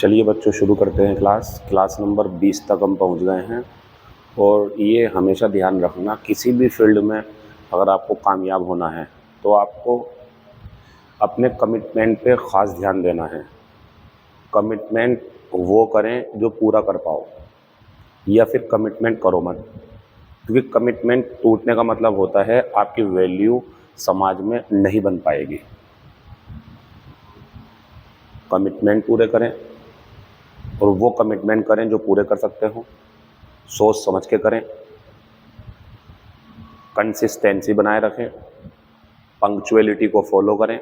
चलिए बच्चों शुरू करते हैं क्लास नंबर 20 तक हम पहुंच गए हैं। और ये हमेशा ध्यान रखना, किसी भी फील्ड में अगर आपको कामयाब होना है तो आपको अपने कमिटमेंट पे ख़ास ध्यान देना है। कमिटमेंट वो करें जो पूरा कर पाओ, या फिर कमिटमेंट करो मत, क्योंकि कमिटमेंट टूटने का मतलब होता है आपकी वैल्यू समाज में नहीं बन पाएगी। कमिटमेंट पूरे करें और वो कमिटमेंट करें जो पूरे कर सकते हो। सोच समझ के करें, कंसिस्टेंसी बनाए रखें, पंक्चुअलिटी को फॉलो करें,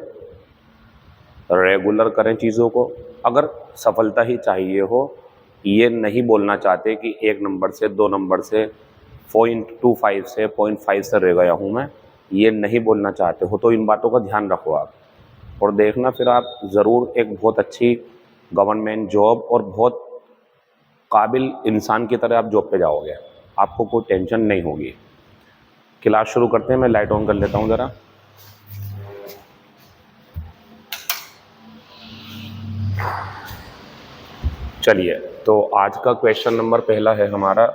रेगुलर करें चीज़ों को। अगर सफलता ही चाहिए हो, ये नहीं बोलना चाहते कि 1 नंबर से 2 नंबर से 0.25 से 0.5 से रह गया हूँ मैं, ये नहीं बोलना चाहते हो तो इन बातों का ध्यान रखो आप। और देखना फिर आप ज़रूर एक बहुत अच्छी गवर्नमेंट जॉब और बहुत काबिल इंसान की तरह आप जॉब पे जाओगे, आपको कोई टेंशन नहीं होगी। क्लास शुरू करते हैं। मैं लाइट ऑन कर लेता हूँ ज़रा। चलिए, तो आज का क्वेश्चन नंबर पहला है हमारा,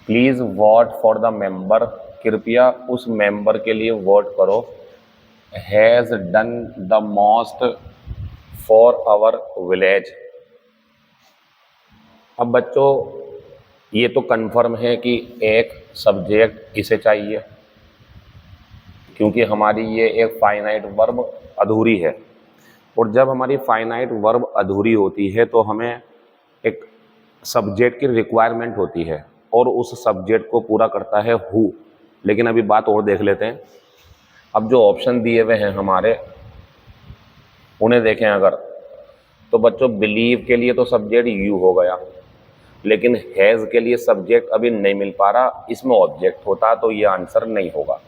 please vote for the member, कृपया उस मेंबर के लिए वोट करो, has done the most for our village. अब बच्चों ये तो कंफर्म है कि एक सब्जेक्ट इसे चाहिए, क्योंकि हमारी ये एक फाइनाइट वर्ब अधूरी है। और जब हमारी फाइनाइट वर्ब अधूरी होती है तो हमें एक सब्जेक्ट की रिक्वायरमेंट होती है, और उस सब्जेक्ट को पूरा करता है हु। लेकिन अभी बात और देख लेते हैं। अब जो ऑप्शन दिए हुए हैं हमारे, उन्हें देखें अगर, तो बच्चों बिलीव के लिए तो सब्जेक्ट यू हो गया, लेकिन हैज़ के लिए सब्जेक्ट अभी नहीं मिल पा रहा, इसमें ऑब्जेक्ट होता तो ये आंसर नहीं होगा,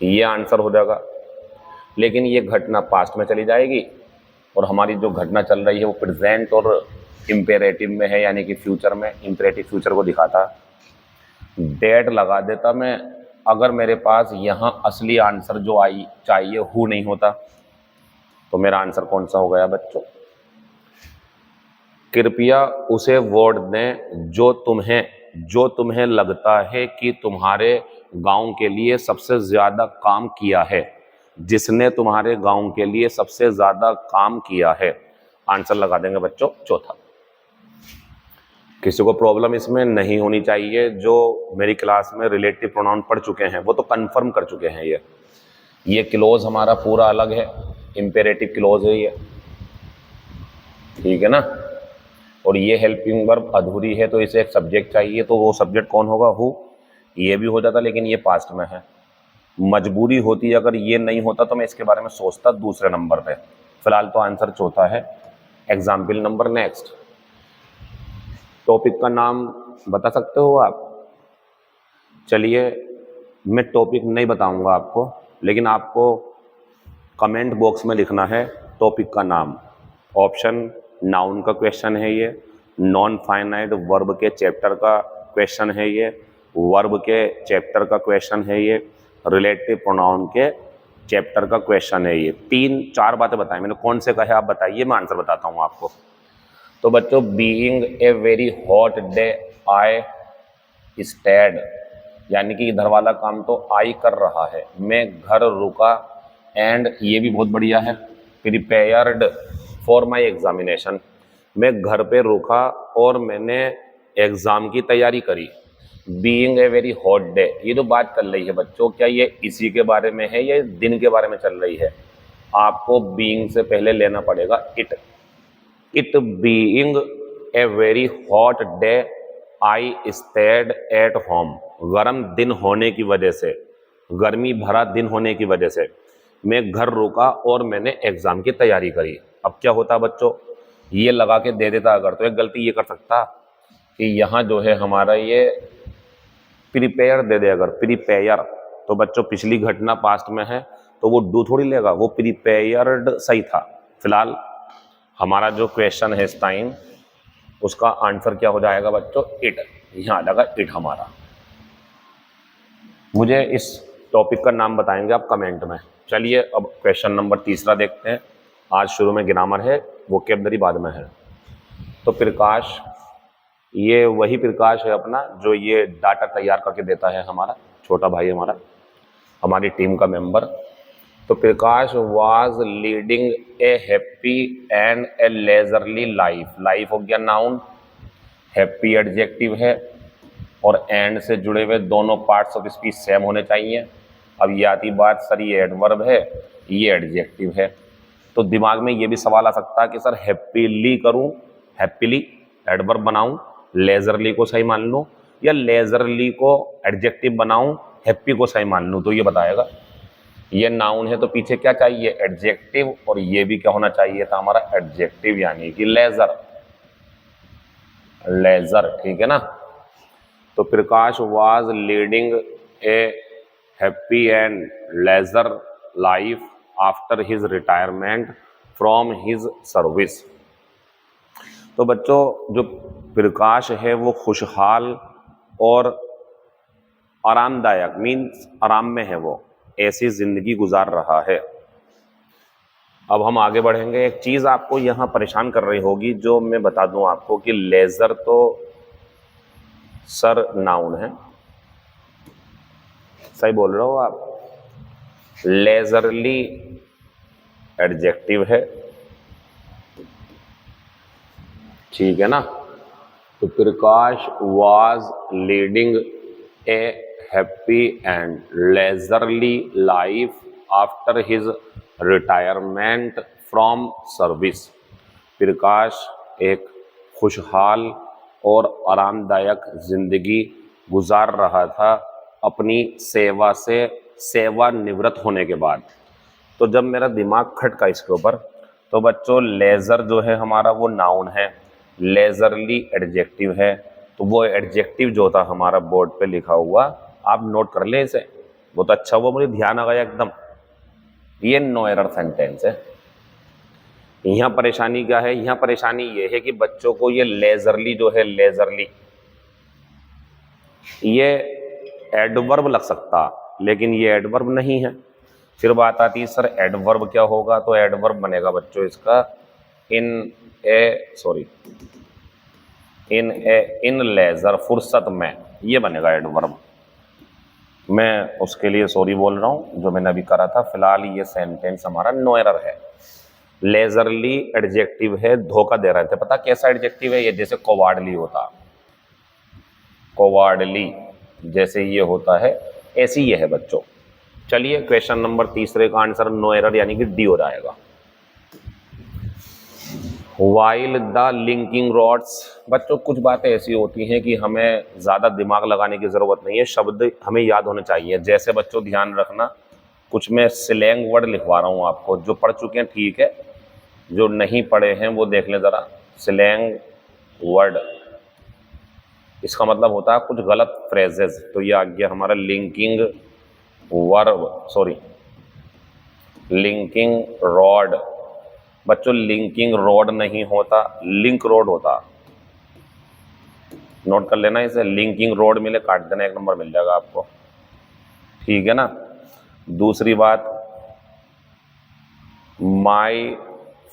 ये आंसर हो जाएगा। लेकिन ये घटना पास्ट में चली जाएगी, और हमारी जो घटना चल रही है वो प्रेजेंट और इम्पेरेटिव में है, यानी कि फ्यूचर में, इम्पेरेटिव फ्यूचर को दिखाता। डेट लगा देता मैं, अगर मेरे पास यहाँ असली आंसर जो आई चाहिए हु नहीं होता, तो मेरा आंसर कौन सा हो गया बच्चों? कृपया उसे वोट दें जो तुम्हें लगता है कि तुम्हारे गांव के लिए सबसे ज़्यादा काम किया है, जिसने तुम्हारे गांव के लिए सबसे ज़्यादा काम किया है। आंसर लगा देंगे बच्चों चौथा। किसी को प्रॉब्लम इसमें नहीं होनी चाहिए। जो मेरी क्लास में रिलेटिव प्रोनाउन पढ़ चुके हैं वो तो कंफर्म कर चुके हैं। ये क्लोज हमारा पूरा अलग है, इम्पेरेटिव क्लोज है ये, ठीक है ना। और ये हेल्पिंग वर्ब अधूरी है, तो इसे एक सब्जेक्ट चाहिए, तो वो सब्जेक्ट कौन होगा? हु। ये भी हो जाता, लेकिन ये पास्ट में है। मजबूरी होती अगर ये नहीं होता तो मैं इसके बारे में सोचता दूसरे नंबर पे। फिलहाल तो आंसर चौथा है। Example number next. टॉपिक का नाम बता सकते हो आप? चलिए, मैं टॉपिक नहीं बताऊंगा आपको, लेकिन आपको कमेंट बॉक्स में लिखना है टॉपिक का नाम। ऑप्शन नाउन का क्वेश्चन है ये, नॉन फाइनाइट वर्ब के चैप्टर का क्वेश्चन है ये, वर्ब के चैप्टर का क्वेश्चन है ये, रिलेटिव प्रोनाउन के चैप्टर का क्वेश्चन है ये। 3-4 बातें बताएं मैंने, कौन से कहे आप बताइए, मैं आंसर बताता हूँ आपको। तो बच्चों, being a very hot day I stayed, यानी कि इधर वाला काम तो आई कर रहा है, मैं घर रुका। एंड ये भी बहुत बढ़िया है, प्रिपेयर्ड फॉर माई एग्जामिनेशन, मैं घर पे रुका और मैंने एग्ज़ाम की तैयारी करी। Being a very hot day, ये जो बात चल रही है बच्चों, क्या ये इसी के बारे में है या दिन के बारे में चल रही है? आपको बीइंग से पहले लेना पड़ेगा it. It being a very hot day I stayed at home, गर्म दिन होने की वजह से, गर्मी भरा दिन होने की वजह से मैं घर रुका और मैंने एग्ज़ाम की तैयारी करी। अब क्या होता बच्चों, ये लगा के दे देता अगर, तो एक गलती ये कर सकता कि यहाँ जो है हमारा ये प्रिपेयर दे दे अगर, प्रिपेयर, तो बच्चों पिछली घटना पास्ट में है तो वो डू थोड़ी लेगा, वो प्रिपेयर्ड सही था। फिलहाल हमारा जो क्वेश्चन है इस टाइम, उसका आंसर क्या हो जाएगा बच्चों? इट। यहाँ आ जाएगा इट हमारा। मुझे इस टॉपिक का नाम बताएंगे आप कमेंट में। चलिए अब क्वेश्चन नंबर तीसरा देखते हैं। आज शुरू में ग्रामर है, वोकैबुलरी बाद में है। तो प्रकाश, ये वही प्रकाश है अपना जो ये डाटा तैयार करके देता है, हमारा छोटा भाई, हमारी टीम का मेंबर। तो Prakash was leading a happy and a leisurely life. Life हो गया नाउन, हैप्पी एडजेक्टिव है, और एंड से जुड़े हुए दोनों पार्ट्स ऑफ स्पीच सेम होने चाहिए। अब ये आती बात, सर ये एडवर्ब है, ये एडजेक्टिव है। तो दिमाग में ये भी सवाल आ सकता है कि सर हैप्पीली करूं, हैप्पीली एडवर्ब बनाऊं, लेजरली को सही मान लूं, या लेजरली को एडजेक्टिव बनाऊं, हैप्पी को सही मान लूं। तो ये बताएगा। ये नाउन है तो पीछे क्या चाहिए, एडजेक्टिव, और ये भी क्या होना चाहिए था हमारा, एडजेक्टिव, यानी कि लेजर। लेजर, ठीक है ना। तो Prakash was leading a happy and leisure life after his retirement from his service. तो बच्चों, जो प्रकाश है वो खुशहाल और आरामदायक, मीन्स आराम में है, वो ऐसी जिंदगी गुजार रहा है। अब हम आगे बढ़ेंगे। एक चीज आपको यहाँ परेशान कर रही होगी, जो मैं बता दूं आपको कि लेजर तो सर नाउन है, सही बोल रहे हो आप। लेजरली एडजेक्टिव है, ठीक है ना। तो Prakash was leading a happy and leisurely life after his retirement from service. Prakash एक खुशहाल और आरामदायक जिंदगी गुजार रहा था अपनी सेवा से सेवानिवृत्त होने के बाद। तो जब मेरा दिमाग खटका इसके ऊपर, तो बच्चों लेजर जो है हमारा वो नाउन है, लेजरली एडजेक्टिव है। तो वो एडजेक्टिव जो था हमारा बोर्ड पे लिखा हुआ, आप नोट कर लें इसे, वो तो अच्छा हुआ मुझे ध्यान आ गया एकदम। ये नो एरर सेंटेंस है। यहाँ परेशानी क्या है, यहाँ परेशानी ये है कि बच्चों को ये लेजरली जो है, लेजरली ये एडवर्ब लग सकता, लेकिन ये एडवर्ब नहीं है। फिर बात आती है सर एडवर्ब क्या होगा, तो एडवर्ब बनेगा बच्चों इसका इन लेजर, फुर्सत में, ये बनेगा एडवर्ब। मैं उसके लिए सॉरी बोल रहा हूँ जो मैंने अभी करा था। फिलहाल ये सेंटेंस हमारा नो एरर है। लेजरली एडजेक्टिव है, धोखा दे रहे थे। पता कैसा एडजेक्टिव है ये, जैसे कोवार्डली होता, कोवार्डली जैसे ये होता है, ऐसी ये है बच्चों। चलिए क्वेश्चन नंबर तीसरे का आंसर नो एरर यानी कि डी हो जाएगा। While the linking rods. बच्चों कुछ बातें ऐसी होती हैं कि हमें ज़्यादा दिमाग लगाने की ज़रूरत नहीं है, शब्द हमें याद होने चाहिए। जैसे बच्चों ध्यान रखना, कुछ मैं स्लैंग वर्ड लिखवा रहा हूँ आपको, जो पढ़ चुके हैं ठीक है, जो नहीं पढ़े हैं वो देख लें ज़रा। स्लैंग वर्ड, इसका मतलब होता है कुछ गलत फ्रेजेस। तो ये आ गया हमारा लिंकिंग वर्ब, लिंकिंग रॉड। बच्चों लिंकिंग रॉड नहीं होता, लिंक रोड होता। नोट कर लेना इसे, लिंकिंग रोड मिले काट देना, 1 नंबर मिल जाएगा आपको, ठीक है ना। दूसरी बात, माई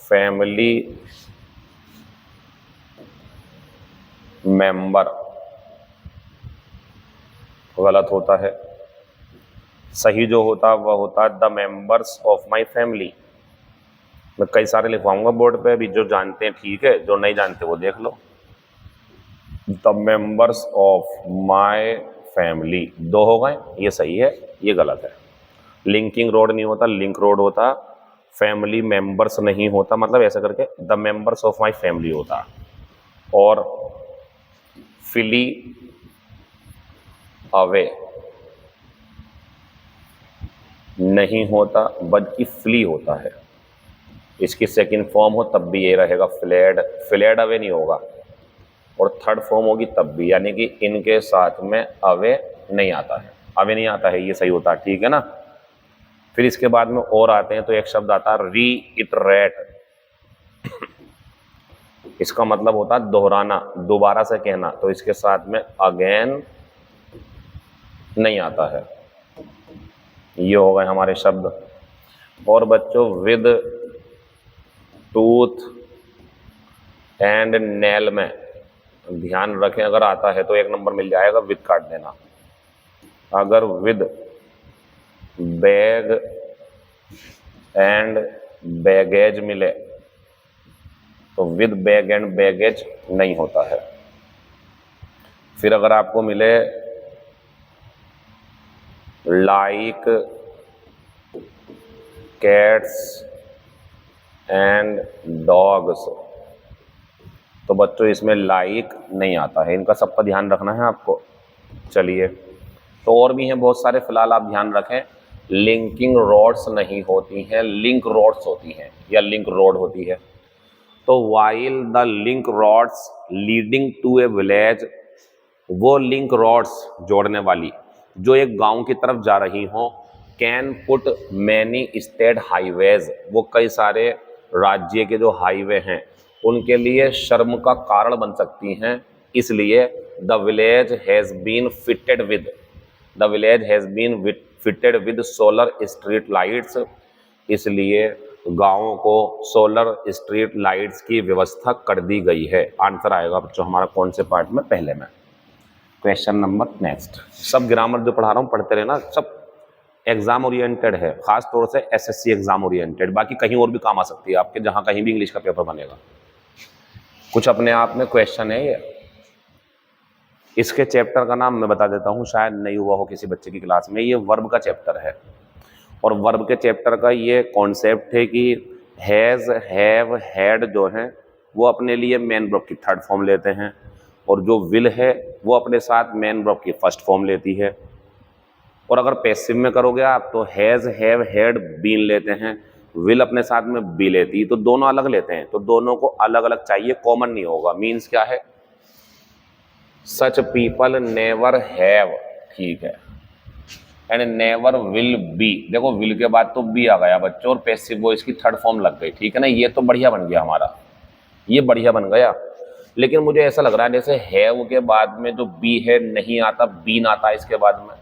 फैमिली मेंबर, गलत होता है। सही जो होता वह होता है the members of my family. मैं कई सारे लिखवाऊंगा बोर्ड पे, अभी जो जानते हैं ठीक है, जो नहीं जानते वो देख लो। The members of my family, 2 हो गए, ये सही है, ये गलत है। लिंकिंग रोड नहीं होता, लिंक रोड होता। फैमिली मेंबर्स नहीं होता, मतलब ऐसा करके the members of my family होता। और फिली अवे नहीं होता, बल्कि फ्ली होता है। इसकी सेकंड फॉर्म हो तब भी ये रहेगा फ्लेड, फ्लेड अवे नहीं होगा। और थर्ड फॉर्म होगी तब भी, यानी कि इनके साथ में अवे नहीं आता है, अवे नहीं आता है, ये सही होता है, ठीक है ना। फिर इसके बाद में और आते हैं, तो एक शब्द आता है रीइटरेट। इसका मतलब होता है दोहराना, दोबारा से कहना। तो इसके साथ में अगेन नहीं आता है। ये हो गए हमारे शब्द। और बच्चों विद टूथ एंड नेल में ध्यान रखें, अगर आता है तो 1 नंबर मिल जाएगा, विद काट देना। अगर विद बैग एंड बैगेज मिले तो विद बैग एंड बैगेज नहीं होता है। फिर अगर आपको मिले लाइक कैट्स एंड डॉग्स तो बच्चों इसमें लाइक नहीं आता है, इनका सबका ध्यान रखना है आपको। चलिए, तो और भी हैं बहुत सारे, फिलहाल आप ध्यान रखें। लिंकिंग रॉड्स नहीं होती हैं, लिंक रॉड्स होती हैं या लिंक रोड होती है। तो while the link roads leading to a village, वो लिंक रॉड्स जोड़ने वाली जो एक गांव की तरफ जा रही हों, can put many state highways, वो कई सारे राज्य के जो हाईवे हैं उनके लिए शर्म का कारण बन सकती हैं। इसलिए the village has been fitted with, the village has been fitted with solar street lights, इसलिए गाँवों को सोलर स्ट्रीट लाइट्स की व्यवस्था कर दी गई है। आंसर आएगा बच्चों हमारा कौन से पार्ट में, पहले में। Question number next. सब ग्रामर जो पढ़ा रहा हूँ पढ़ते रहना, सब एग्जाम ओरिएंटेड है, खास तौर से एसएससी एग्जाम ओरिएंटेड, बाकी कहीं और भी काम आ सकती है आपके, जहां कहीं भी इंग्लिश का पेपर बनेगा। कुछ अपने आप में क्वेश्चन है ये। इसके चैप्टर का नाम मैं बता देता हूँ, शायद नहीं हुआ हो किसी बच्चे की क्लास में। ये वर्ब का चैप्टर है और वर्ब के चैप्टर का ये कॉन्सेप्ट है कि हैज़, हैव, हैड जो है वो अपने लिए मेन वर्ब की थर्ड फॉर्म लेते हैं और जो विल है वो अपने साथ मेन वर्ब की फर्स्ट फॉर्म लेती है। और अगर पैसिव में करोगे आप तो हैज़, हैव, हैड, बीन लेते हैं, विल अपने साथ में बी लेती, तो दोनों अलग लेते हैं, तो दोनों को अलग अलग चाहिए, कॉमन नहीं होगा। मीन्स क्या है, सच पीपल नेवर हैव, ठीक है, एंड नेवर विल बी। देखो विल के बाद तो बी आ गया बच्चों और पैसिव वॉइस की थर्ड फॉर्म लग गई, ठीक है ना। ये तो बढ़िया बन गया हमारा, ये बढ़िया बन गया। लेकिन मुझे ऐसा लग रहा है जैसे हैव के बाद में जो बी है नहीं आता, बीन आता है इसके बाद में,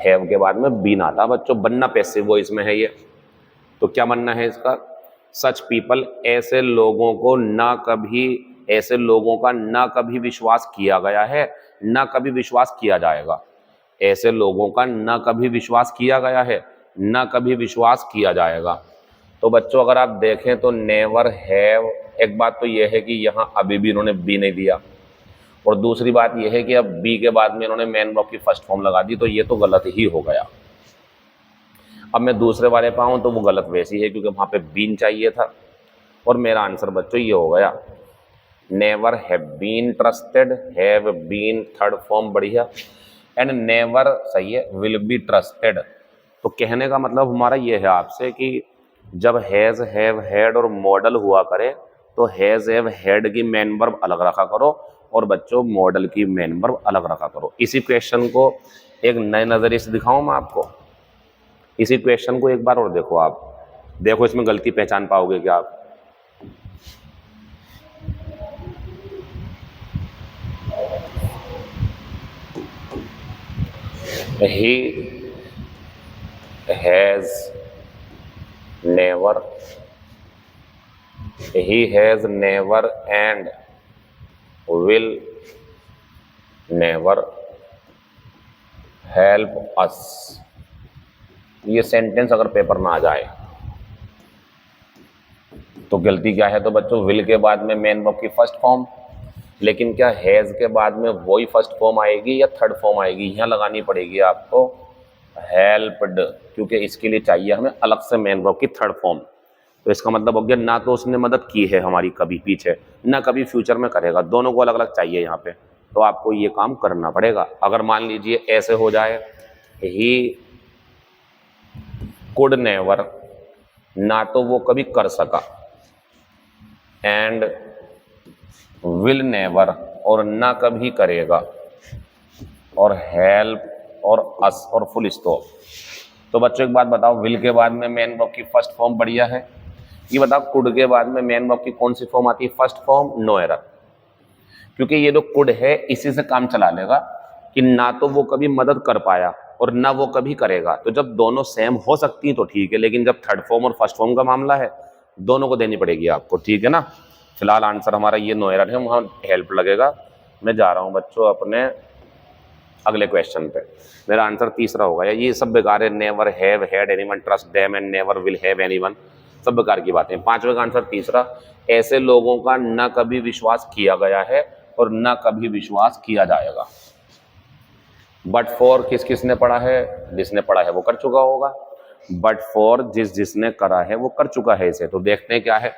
हैव के बाद में बीन आता बच्चों, बनना पैसिव वॉइस में है ये। तो क्या बनना है इसका, सच पीपल, ऐसे लोगों को ना कभी, ऐसे लोगों का ना कभी विश्वास किया गया है, ना कभी विश्वास किया जाएगा। ऐसे लोगों का ना कभी विश्वास किया गया है, ना कभी विश्वास किया जाएगा। तो बच्चों अगर आप देखें तो नेवर हैव, एक बात तो यह है कि यहाँ अभी भी इन्होंने बी नहीं दिया, और दूसरी बात यह है कि अब बी के बाद में इन्होंने मेन वर्ब की फर्स्ट फॉर्म लगा दी, तो ये तो गलत ही हो गया। अब मैं दूसरे वाले पाऊँ तो वो गलत वैसी है क्योंकि वहाँ पे बीन चाहिए था, और मेरा आंसर बच्चों ये हो गया, never have been trusted, have been third form बढ़िया, एंड नेवर सही है, विल बी ट्रस्टेड। तो कहने का मतलब हमारा ये है आपसे कि जब हैज़, हैव, हैड और मॉडल हुआ करे तो हैज़, हैव, हैड की मेन वर्ब अलग रखा करो और बच्चों मॉडल की मेन वर्ब अलग रखा करो। इसी क्वेश्चन को एक नए नज़रिए से दिखाऊं मैं आपको, इसी क्वेश्चन को एक बार और देखो आप, देखो इसमें गलती पहचान पाओगे क्या आप। He has never, he has never and will never help us। ये सेंटेंस अगर पेपर में आ जाए तो गलती क्या है, तो बच्चों विल के बाद में मेन वर्ब की फर्स्ट फॉर्म, लेकिन क्या हैज़ के बाद में वही फर्स्ट फॉर्म आएगी या थर्ड फॉर्म आएगी, यहाँ लगानी पड़ेगी आपको हेल्प्ड, क्योंकि इसके लिए चाहिए हमें अलग से मेन वर्ब की थर्ड फॉर्म। तो इसका मतलब हो गया ना तो उसने मदद की है हमारी कभी पीछे, ना कभी फ्यूचर में करेगा, दोनों को अलग अलग चाहिए यहाँ पे, तो आपको ये काम करना पड़ेगा। अगर मान लीजिए ऐसे हो जाए, ही कुड नेवर, ना तो वो कभी कर सका, एंड विल नेवर, और ना कभी करेगा, और हेल्प और अस और फुल स्टॉप। तो बच्चों एक बात बताओ, विल के बाद में मेन वर्ब की फर्स्ट फॉर्म बढ़िया है, ये बताओ कुड के बाद में मेन वर्ब की कौन सी फॉर्म आती है, फर्स्ट फॉर्म, नो एरर, क्योंकि ये जो कुड है इसी से काम चला लेगा कि ना तो वो कभी मदद कर पाया और ना वो कभी करेगा। तो जब दोनों सेम हो सकती हैं तो ठीक है, लेकिन जब थर्ड फॉर्म और फर्स्ट फॉर्म का मामला है दोनों को देनी पड़ेगी आपको, ठीक है ना। फिलहाल आंसर हमारा ये नो एरर है, वहाँ हेल्प लगेगा। मैं जा रहा हूँ बच्चों अपने अगले क्वेश्चन पे। मेरा आंसर तीसरा होगा। या ये सब बेकार है, never have had anyone trust them and never will have anyone, सब बेकार की बातें। पांचवे का आंसर तीसरा, ऐसे लोगों का न कभी विश्वास किया गया है और न कभी विश्वास किया जाएगा। बट फॉर किस किसने पढ़ा है, जिसने पढ़ा है वो कर चुका होगा। बट फॉर जिसने करा है वो कर चुका है इसे। तो देखते हैं क्या है,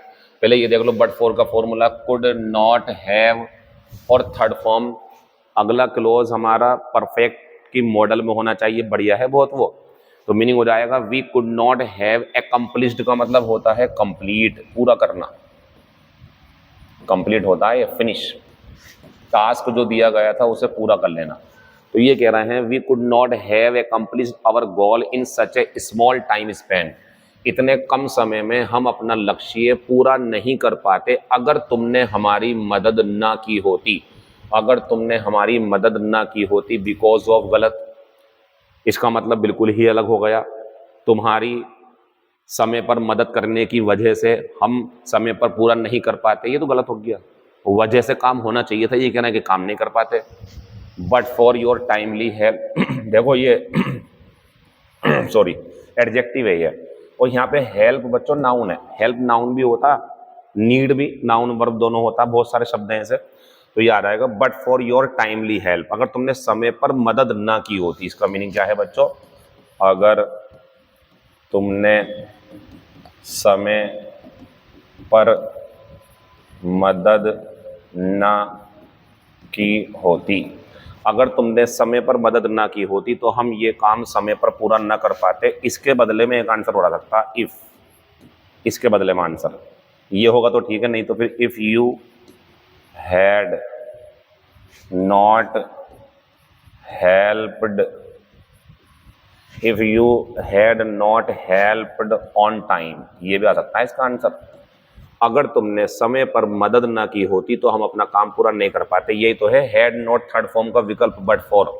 पहले ये देख लो। बट फॉर का फॉर्मूला कुड नॉट हैव, और थर्ड फॉर्म अगला क्लोज हमारा परफेक्ट की मॉडल में होना चाहिए, बढ़िया है बहुत वो। तो मीनिंग हो जाएगा वी कुड नॉट हैव एक्म्प्लिश्ड, का मतलब होता है कंप्लीट, पूरा करना। कंप्लीट होता है फिनिश, टास्क जो दिया गया था उसे पूरा कर लेना। तो ये कह रहे हैं we could not have accomplished our goal in such a small time span, इतने कम समय में हम अपना लक्ष्य पूरा नहीं कर पाते अगर तुमने हमारी मदद ना की होती। अगर तुमने हमारी मदद ना की होती, बिकॉज ऑफ गलत, इसका मतलब बिल्कुल ही अलग हो गया। तुम्हारी समय पर मदद करने की वजह से हम समय पर पूरा नहीं कर पाते, ये तो गलत हो गया। वजह से काम होना चाहिए था, ये कहना है कि काम नहीं कर पाते। But for your timely help देखो ये सॉरी एडजेक्टिव है ये, और यहाँ पे हेल्प बच्चों नाउन है। हेल्प नाउन भी होता, नीड भी नाउन वर्ब दोनों होता, बहुत सारे शब्द हैं ऐसे। तो ये आ जाएगा but for your timely help, अगर तुमने समय पर मदद ना की होती। इसका मीनिंग क्या है बच्चों, अगर तुमने समय पर मदद ना की होती, अगर तुमने समय पर मदद ना की होती तो हम ये काम समय पर पूरा ना कर पाते। इसके बदले में एक आंसर हो सकता इफ, इसके बदले में आंसर ये होगा तो ठीक है, नहीं तो फिर if you had not helped, if you had not helped on time, ये भी आ सकता है इसका आंसर। अगर तुमने समय पर मदद ना की होती तो हम अपना काम पूरा नहीं कर पाते, यही तो है हैड नॉट थर्ड फॉर्म का विकल्प बट फॉर।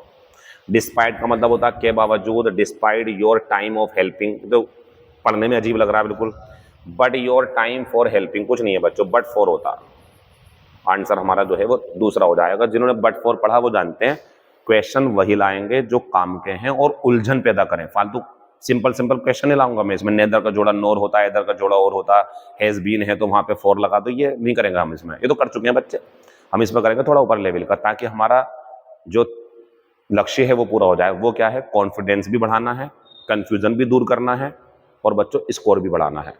डिस्पाइट का मतलब होता है के बावजूद, despite your time of helping, तो पढ़ने में अजीब लग रहा है बिल्कुल। But your time for helping कुछ नहीं है बच्चों, बट फॉर होता। आंसर हमारा जो है वो दूसरा हो जाएगा। जिन्होंने बट फॉर पढ़ा वो जानते हैं क्वेश्चन वही लाएंगे जो काम के हैं और उलझन पैदा करें। फालतू सिंपल क्वेश्चन नहीं लाऊंगा मैं इसमें। नेदर का जोड़ा नोर होता है, इधर का जोड़ा और होता है, हैज बीन है तो वहां पे फॉर लगा दो, ये नहीं करेंगे हम इसमें, ये तो कर चुके हैं बच्चे। हम इसमें करेंगे थोड़ा ऊपर लेवल का, ताकि हमारा जो लक्ष्य है वो पूरा हो जाए। वो क्या है, कॉन्फिडेंस भी बढ़ाना है, कंफ्यूजन भी दूर करना है, और बच्चों स्कोर भी बढ़ाना है।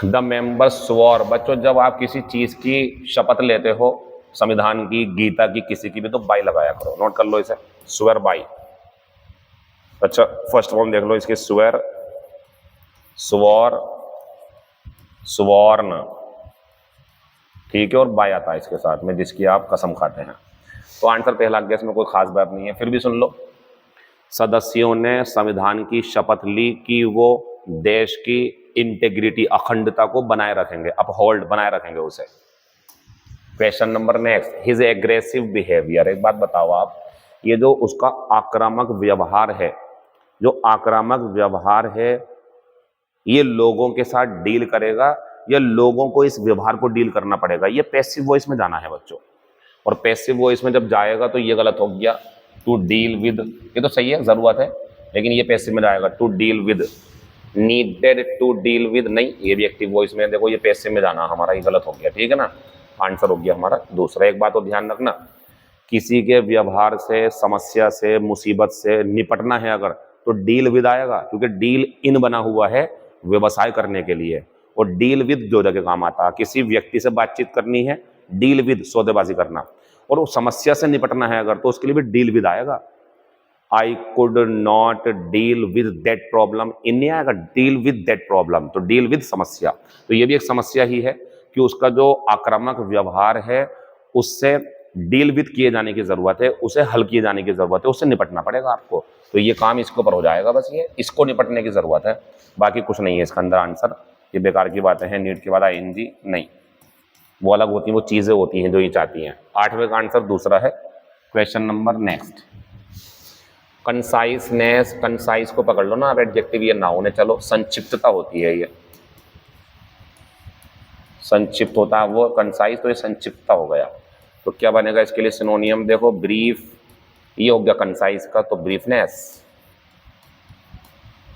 द मेंबर्स स्वॉर, बच्चों जब आप किसी चीज की शपथ लेते हो, संविधान की, गीता की, किसी की भी, तो बाई लगाया करो, नोट कर लो इसे, स्वेर बाई। अच्छा फर्स्ट फॉर्म देख लो इसके, स्वेर, स्वॉर, स्वॉर्न, ठीक है, और बाय आता है इसके साथ में, जिसकी आप कसम खाते हैं। तो आंसर पहला गया, इसमें कोई खास बात नहीं है, फिर भी सुन लो। सदस्यों ने संविधान की शपथ ली कि वो देश की इंटेग्रिटी, अखंडता को बनाए रखेंगे, अपहोल्ड, बनाए रखेंगे उसे। Question number next, his aggressive behaviour, एक बात बताओ आप, ये जो उसका आक्रामक व्यवहार है, जो आक्रामक व्यवहार है, ये लोगों के साथ डील करेगा या लोगों को इस व्यवहार को डील करना पड़ेगा? ये पैसिव वॉइस में जाना है बच्चों, और पैसिव वॉइस में जब जाएगा तो ये गलत हो गया, टू डील विद, ये तो सही है, जरूरत है, लेकिन ये पैसिव में जाएगा, to deal with, needed to deal with नहीं, ये भी एक्टिव वॉइस में, देखो ये पैसिव में जाना हमारा, ये गलत हो गया, ठीक है ना। आंसर हो गया हमारा दूसरा। एक बात और ध्यान रखना, किसी के व्यवहार से, समस्या से, मुसीबत से निपटना है अगर, तो डील विद आएगा, क्योंकि डील इन बना हुआ है व्यवसाय करने के लिए, और डील विद जो जगह काम आता है, किसी व्यक्ति से बातचीत करनी है, डील विद सौदेबाजी करना, और वो समस्या से निपटना है अगर, तो उसके लिए भी डील विद आएगा। I could not deal with that problem, इन नहीं आएगा, डील विद दैट प्रॉब्लम, तो डील विद समस्या, तो ये भी एक समस्या ही है कि उसका जो आक्रामक व्यवहार है उससे डील विद किए जाने की जरूरत है, उसे हल किए जाने की जरूरत है, उससे निपटना पड़ेगा आपको। तो ये काम इसके ऊपर हो जाएगा, बस ये इसको निपटने की जरूरत है, बाकी कुछ नहीं है इसका अंदर आंसर। ये बेकार की बातें हैं, नीट के बाद आईएनजी नहीं, वो अलग होती हैं, वो चीजें होती हैं जो ये चाहती हैं। आठवें का आंसर दूसरा है। क्वेश्चन नंबर नेक्स्ट, कंसाइसनेस, कंसाइस को पकड़ लो ना आप, एडजेक्टिव ये नाउन है। चलो, संक्षिप्तता होती है ये, संक्षिप्त होता है वो कंसाइज, तो ये संक्षिप्तता हो गया। तो क्या बनेगा इसके लिए सिनोनियम? देखो, ब्रीफ ये हो गया कंसाइज का, तो ब्रीफनेस।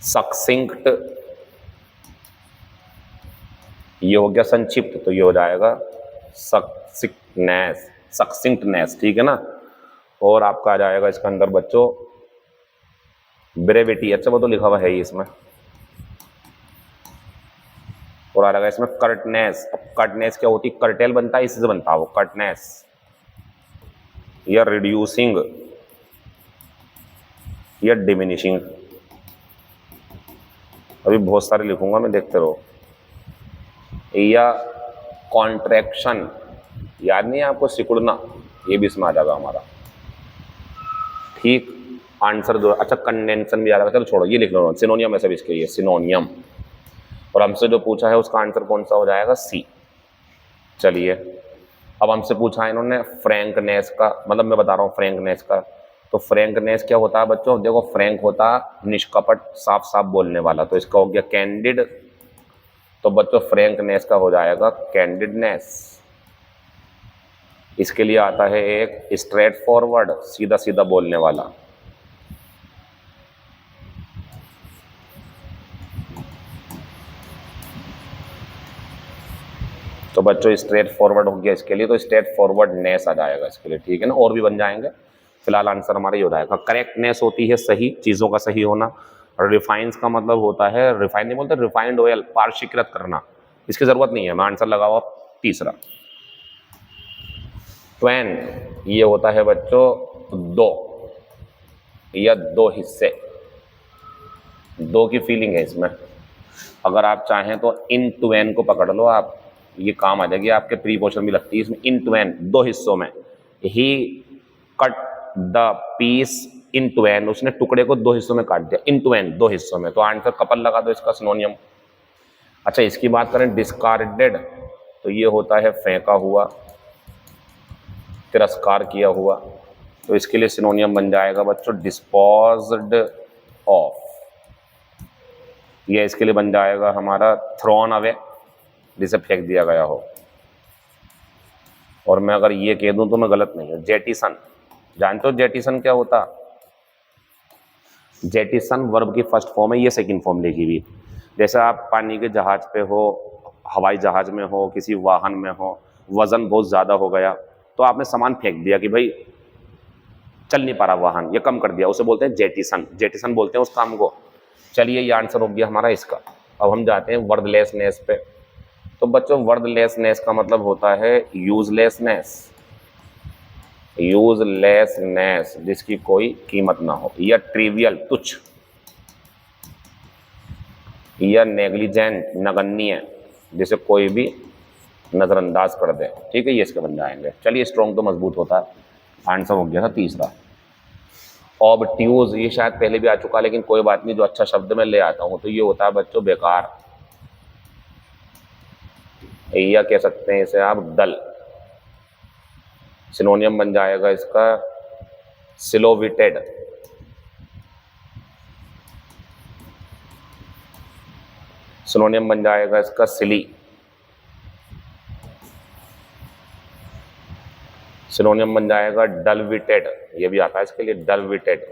सक्सिंक्ट ये हो गया संक्षिप्त, तो ये हो जाएगा सक्सिंक्टनेस, सक्सिंक्टनेस, ठीक है ना। और आपका आ जाएगा इसके अंदर बच्चों ब्रेविटी, अच्छा वो तो लिखा हुआ है ही इसमें। और आ जाएगा इसमें कर्टनेस। अब कर्टनेस क्या होती है? कर्टेल बनता है, इससे बनता है वो कर्टनेस, या रिड्यूसिंग, या डिमिनिशिंग। अभी बहुत सारे लिखूंगा मैं, देखते रहो। या कॉन्ट्रैक्शन, याद नहीं है आपको? सिकुड़ना, ये भी इसमें आ जाएगा हमारा, ठीक। आंसर जो, अच्छा कंडेंसन भी आ जाएगा। चलो छोड़ो, ये लिख लो, सिनोनियम है सब इसके लिए, सिनोनियम। और हमसे जो पूछा है उसका आंसर कौन सा हो जाएगा? सी। चलिए, अब हमसे पूछा है इन्होंने फ्रैंकनेस का, मतलब मैं बता रहा हूँ फ्रैंकनेस का। तो फ्रैंकनेस क्या होता है बच्चों? देखो, फ्रैंक होता है निष्कपट, साफ साफ बोलने वाला, तो इसका हो गया कैंडिड। तो बच्चों फ्रैंकनेस का हो जाएगा कैंडिडनेस। इसके लिए आता है एक स्ट्रेट फॉरवर्ड, सीधा सीधा बोलने वाला। तो बच्चों स्ट्रेट फॉरवर्ड हो गया इसके लिए, तो स्ट्रेट फॉरवर्डनेस आ जाएगा इसके लिए, ठीक है ना। और भी बन जाएंगे, फिलहाल आंसर हमारा ये हो जाएगा। करेक्टनेस होती है सही चीज़ों का सही होना। और रिफाइंस का मतलब होता है, रिफाइन नहीं बोलते, रिफाइंड ऑयल, पारशीकृत करना। इसकी जरूरत नहीं है, मैं आंसर लगाऊंगा तीसरा। ट्वेन ये होता है बच्चों दो, या दो हिस्से, दो की फीलिंग है इसमें। अगर आप चाहें तो इन ट्वेन को पकड़ लो आप, ये काम आ जाएगी, आपके प्रीपोजिशन भी लगती है इसमें। इन ट्वेन, दो हिस्सों में। He cut the piece in twain, उसने टुकड़े को दो हिस्सों में काट दिया। इन ट्वेन, दो हिस्सों में, तो आंसर कपल लगा दो इसका सिनोनियम। अच्छा, इसकी बात करें डिस्कार्डेड, तो ये होता है फेंका हुआ, तिरस्कार किया हुआ। तो इसके लिए सिनोनियम बन जाएगा बच्चों डिस्पोज्ड ऑफ। ये इसके लिए बन जाएगा हमारा थ्रोन अवे, जिसे फेंक दिया गया हो। और मैं अगर ये कह दूं तो मैं गलत नहीं हूं। जेटिसन, जानते हो जेटिसन क्या होता? जेटिसन वर्ब की फर्स्ट फॉर्म है, ये सेकंड फॉर्म लिखी हुई। जैसे आप पानी के जहाज पे हो, हवाई जहाज में हो, किसी वाहन में हो, वजन बहुत ज़्यादा हो गया, तो आपने सामान फेंक दिया कि भाई चल नहीं पा रहा वाहन, ये कम कर दिया, उसे बोलते हैं जेटिसन। जेटिसन बोलते हैं उस काम को। चलिए, ये आंसर हो गया हमारा इसका। अब हम जाते हैं वर्डलेसनेस पे। तो बच्चों वर्डलेसनेस का मतलब होता है यूजलेसनेस, यूजलेसनेस जिसकी कोई कीमत ना हो, या ट्रिवियल, तुच्छ, या नेग्लिजेंट, नगण्य, जिसे कोई भी नजरअंदाज कर दे, ठीक है। ये इसके बन जाएंगे। चलिए, स्ट्रॉन्ग तो मजबूत होता है, आंसर हो गया था तीसरा। ऑब्ट्यूज, ये शायद पहले भी आ चुका, लेकिन कोई बात नहीं, जो अच्छा शब्द मैं ले आता हूं, तो ये होता है बच्चों बेकार, या कह सकते हैं इसे आप डल। सिनोनियम बन जाएगा इसका सिलोविटेड। सिनोनियम बन जाएगा इसका सिली। सिनोनियम बन जाएगा डलविटेड, ये भी आता है इसके लिए, डलविटेड।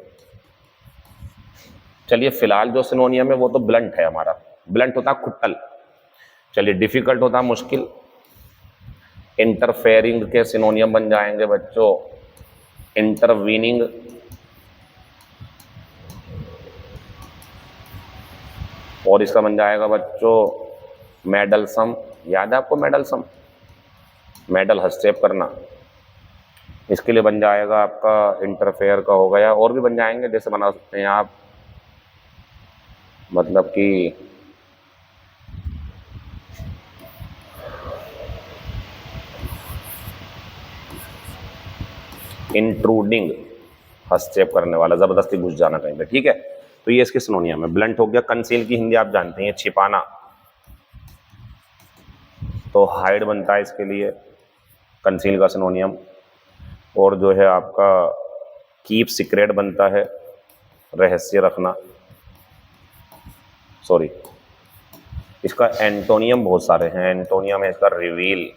चलिए, फिलहाल जो सिनोनियम है वो तो ब्लंट है हमारा, ब्लंट होता है खुट्टल। चलिए, डिफिकल्ट होता है मुश्किल। इंटरफेयरिंग के सिनोनियम बन जाएंगे बच्चों इंटरवीनिंग, और इसका बन जाएगा बच्चों मेडलसम। याद है आपको मेडलसम? मेडल, हस्तक्षेप करना। इसके लिए बन जाएगा आपका इंटरफेयर का हो गया। और भी बन जाएंगे, जैसे बना सकते हैं आप, मतलब कि इंट्रूडिंग, हस्तक्षेप करने वाला, जबरदस्ती घुस जाना कहीं पे, ठीक है। तो ये इसके सिनोनियम है। ब्लंट हो गया। कंसील की हिंदी आप जानते हैं, छिपाना, तो हाइड बनता है इसके लिए, कंसील का सिनोनियम। और जो है आपका कीप सीक्रेट बनता है, रहस्य रखना, सॉरी, इसका एंटोनियम बहुत सारे हैं। एंटोनियम है इसका रिवील,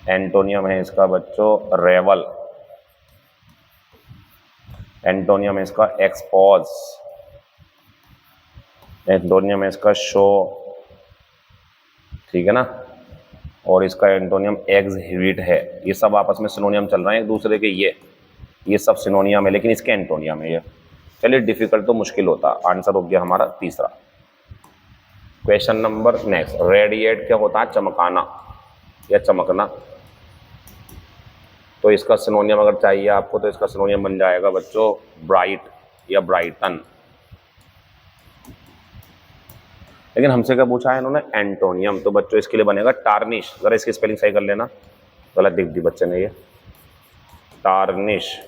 एंटोनियम है इसका बच्चों रेवल, एंटोनियम है इसका एक्सपोज, एंटोनियम है इसका शो, ठीक है ना, और इसका एंटोनियम एक्सहिबिट है। ये सब आपस में सिनोनियम चल रहे हैं एक दूसरे के, ये सब सिनोनियम है, लेकिन इसके एंटोनियम है ये। चलिए, डिफिकल्ट तो मुश्किल होता। आंसर हो गया हमारा तीसरा। क्वेश्चन नंबर नेक्स्ट, रेडिएट क्या होता है? चमकाना या चमकना। तो इसका सिनोनियम अगर चाहिए आपको तो इसका सिनोनियम बन जाएगा बच्चों ब्राइट या ब्राइटन। लेकिन हमसे क्या पूछा है इन्होंने? एंटोनियम। तो बच्चों इसके लिए बनेगा टार्निश। जरा इसकी स्पेलिंग सही कर लेना, गलत लिख दी बच्चे ने ये, टार्निश।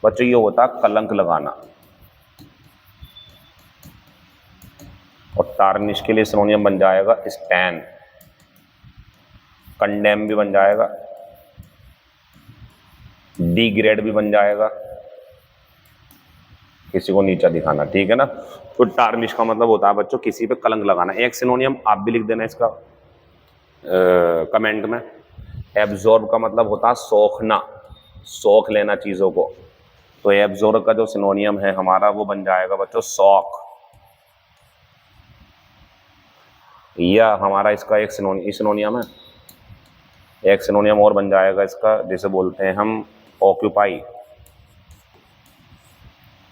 बच्चों ये होता है कलंक लगाना, और टार्निश के लिए सिनोनियम बन जाएगा स्टैन। कंडेम भी बन जाएगा, डिग्रेड भी बन जाएगा, किसी को नीचा दिखाना, ठीक है ना। तो टार्निश का मतलब होता है बच्चों किसी पे कलंक लगाना। एक सिनोनियम आप भी लिख देना इसका कमेंट में। एब्जॉर्ब का मतलब होता है सोखना, सोख लेना चीज़ों को। तो एब्जॉर्ब का जो सिनोनियम है हमारा वो बन जाएगा बच्चों सॉक। या हमारा इसका एक सिनोनियम है, एक सिनोनियम और बन जाएगा इसका, जिसे बोलते हैं हम ऑक्यूपाई।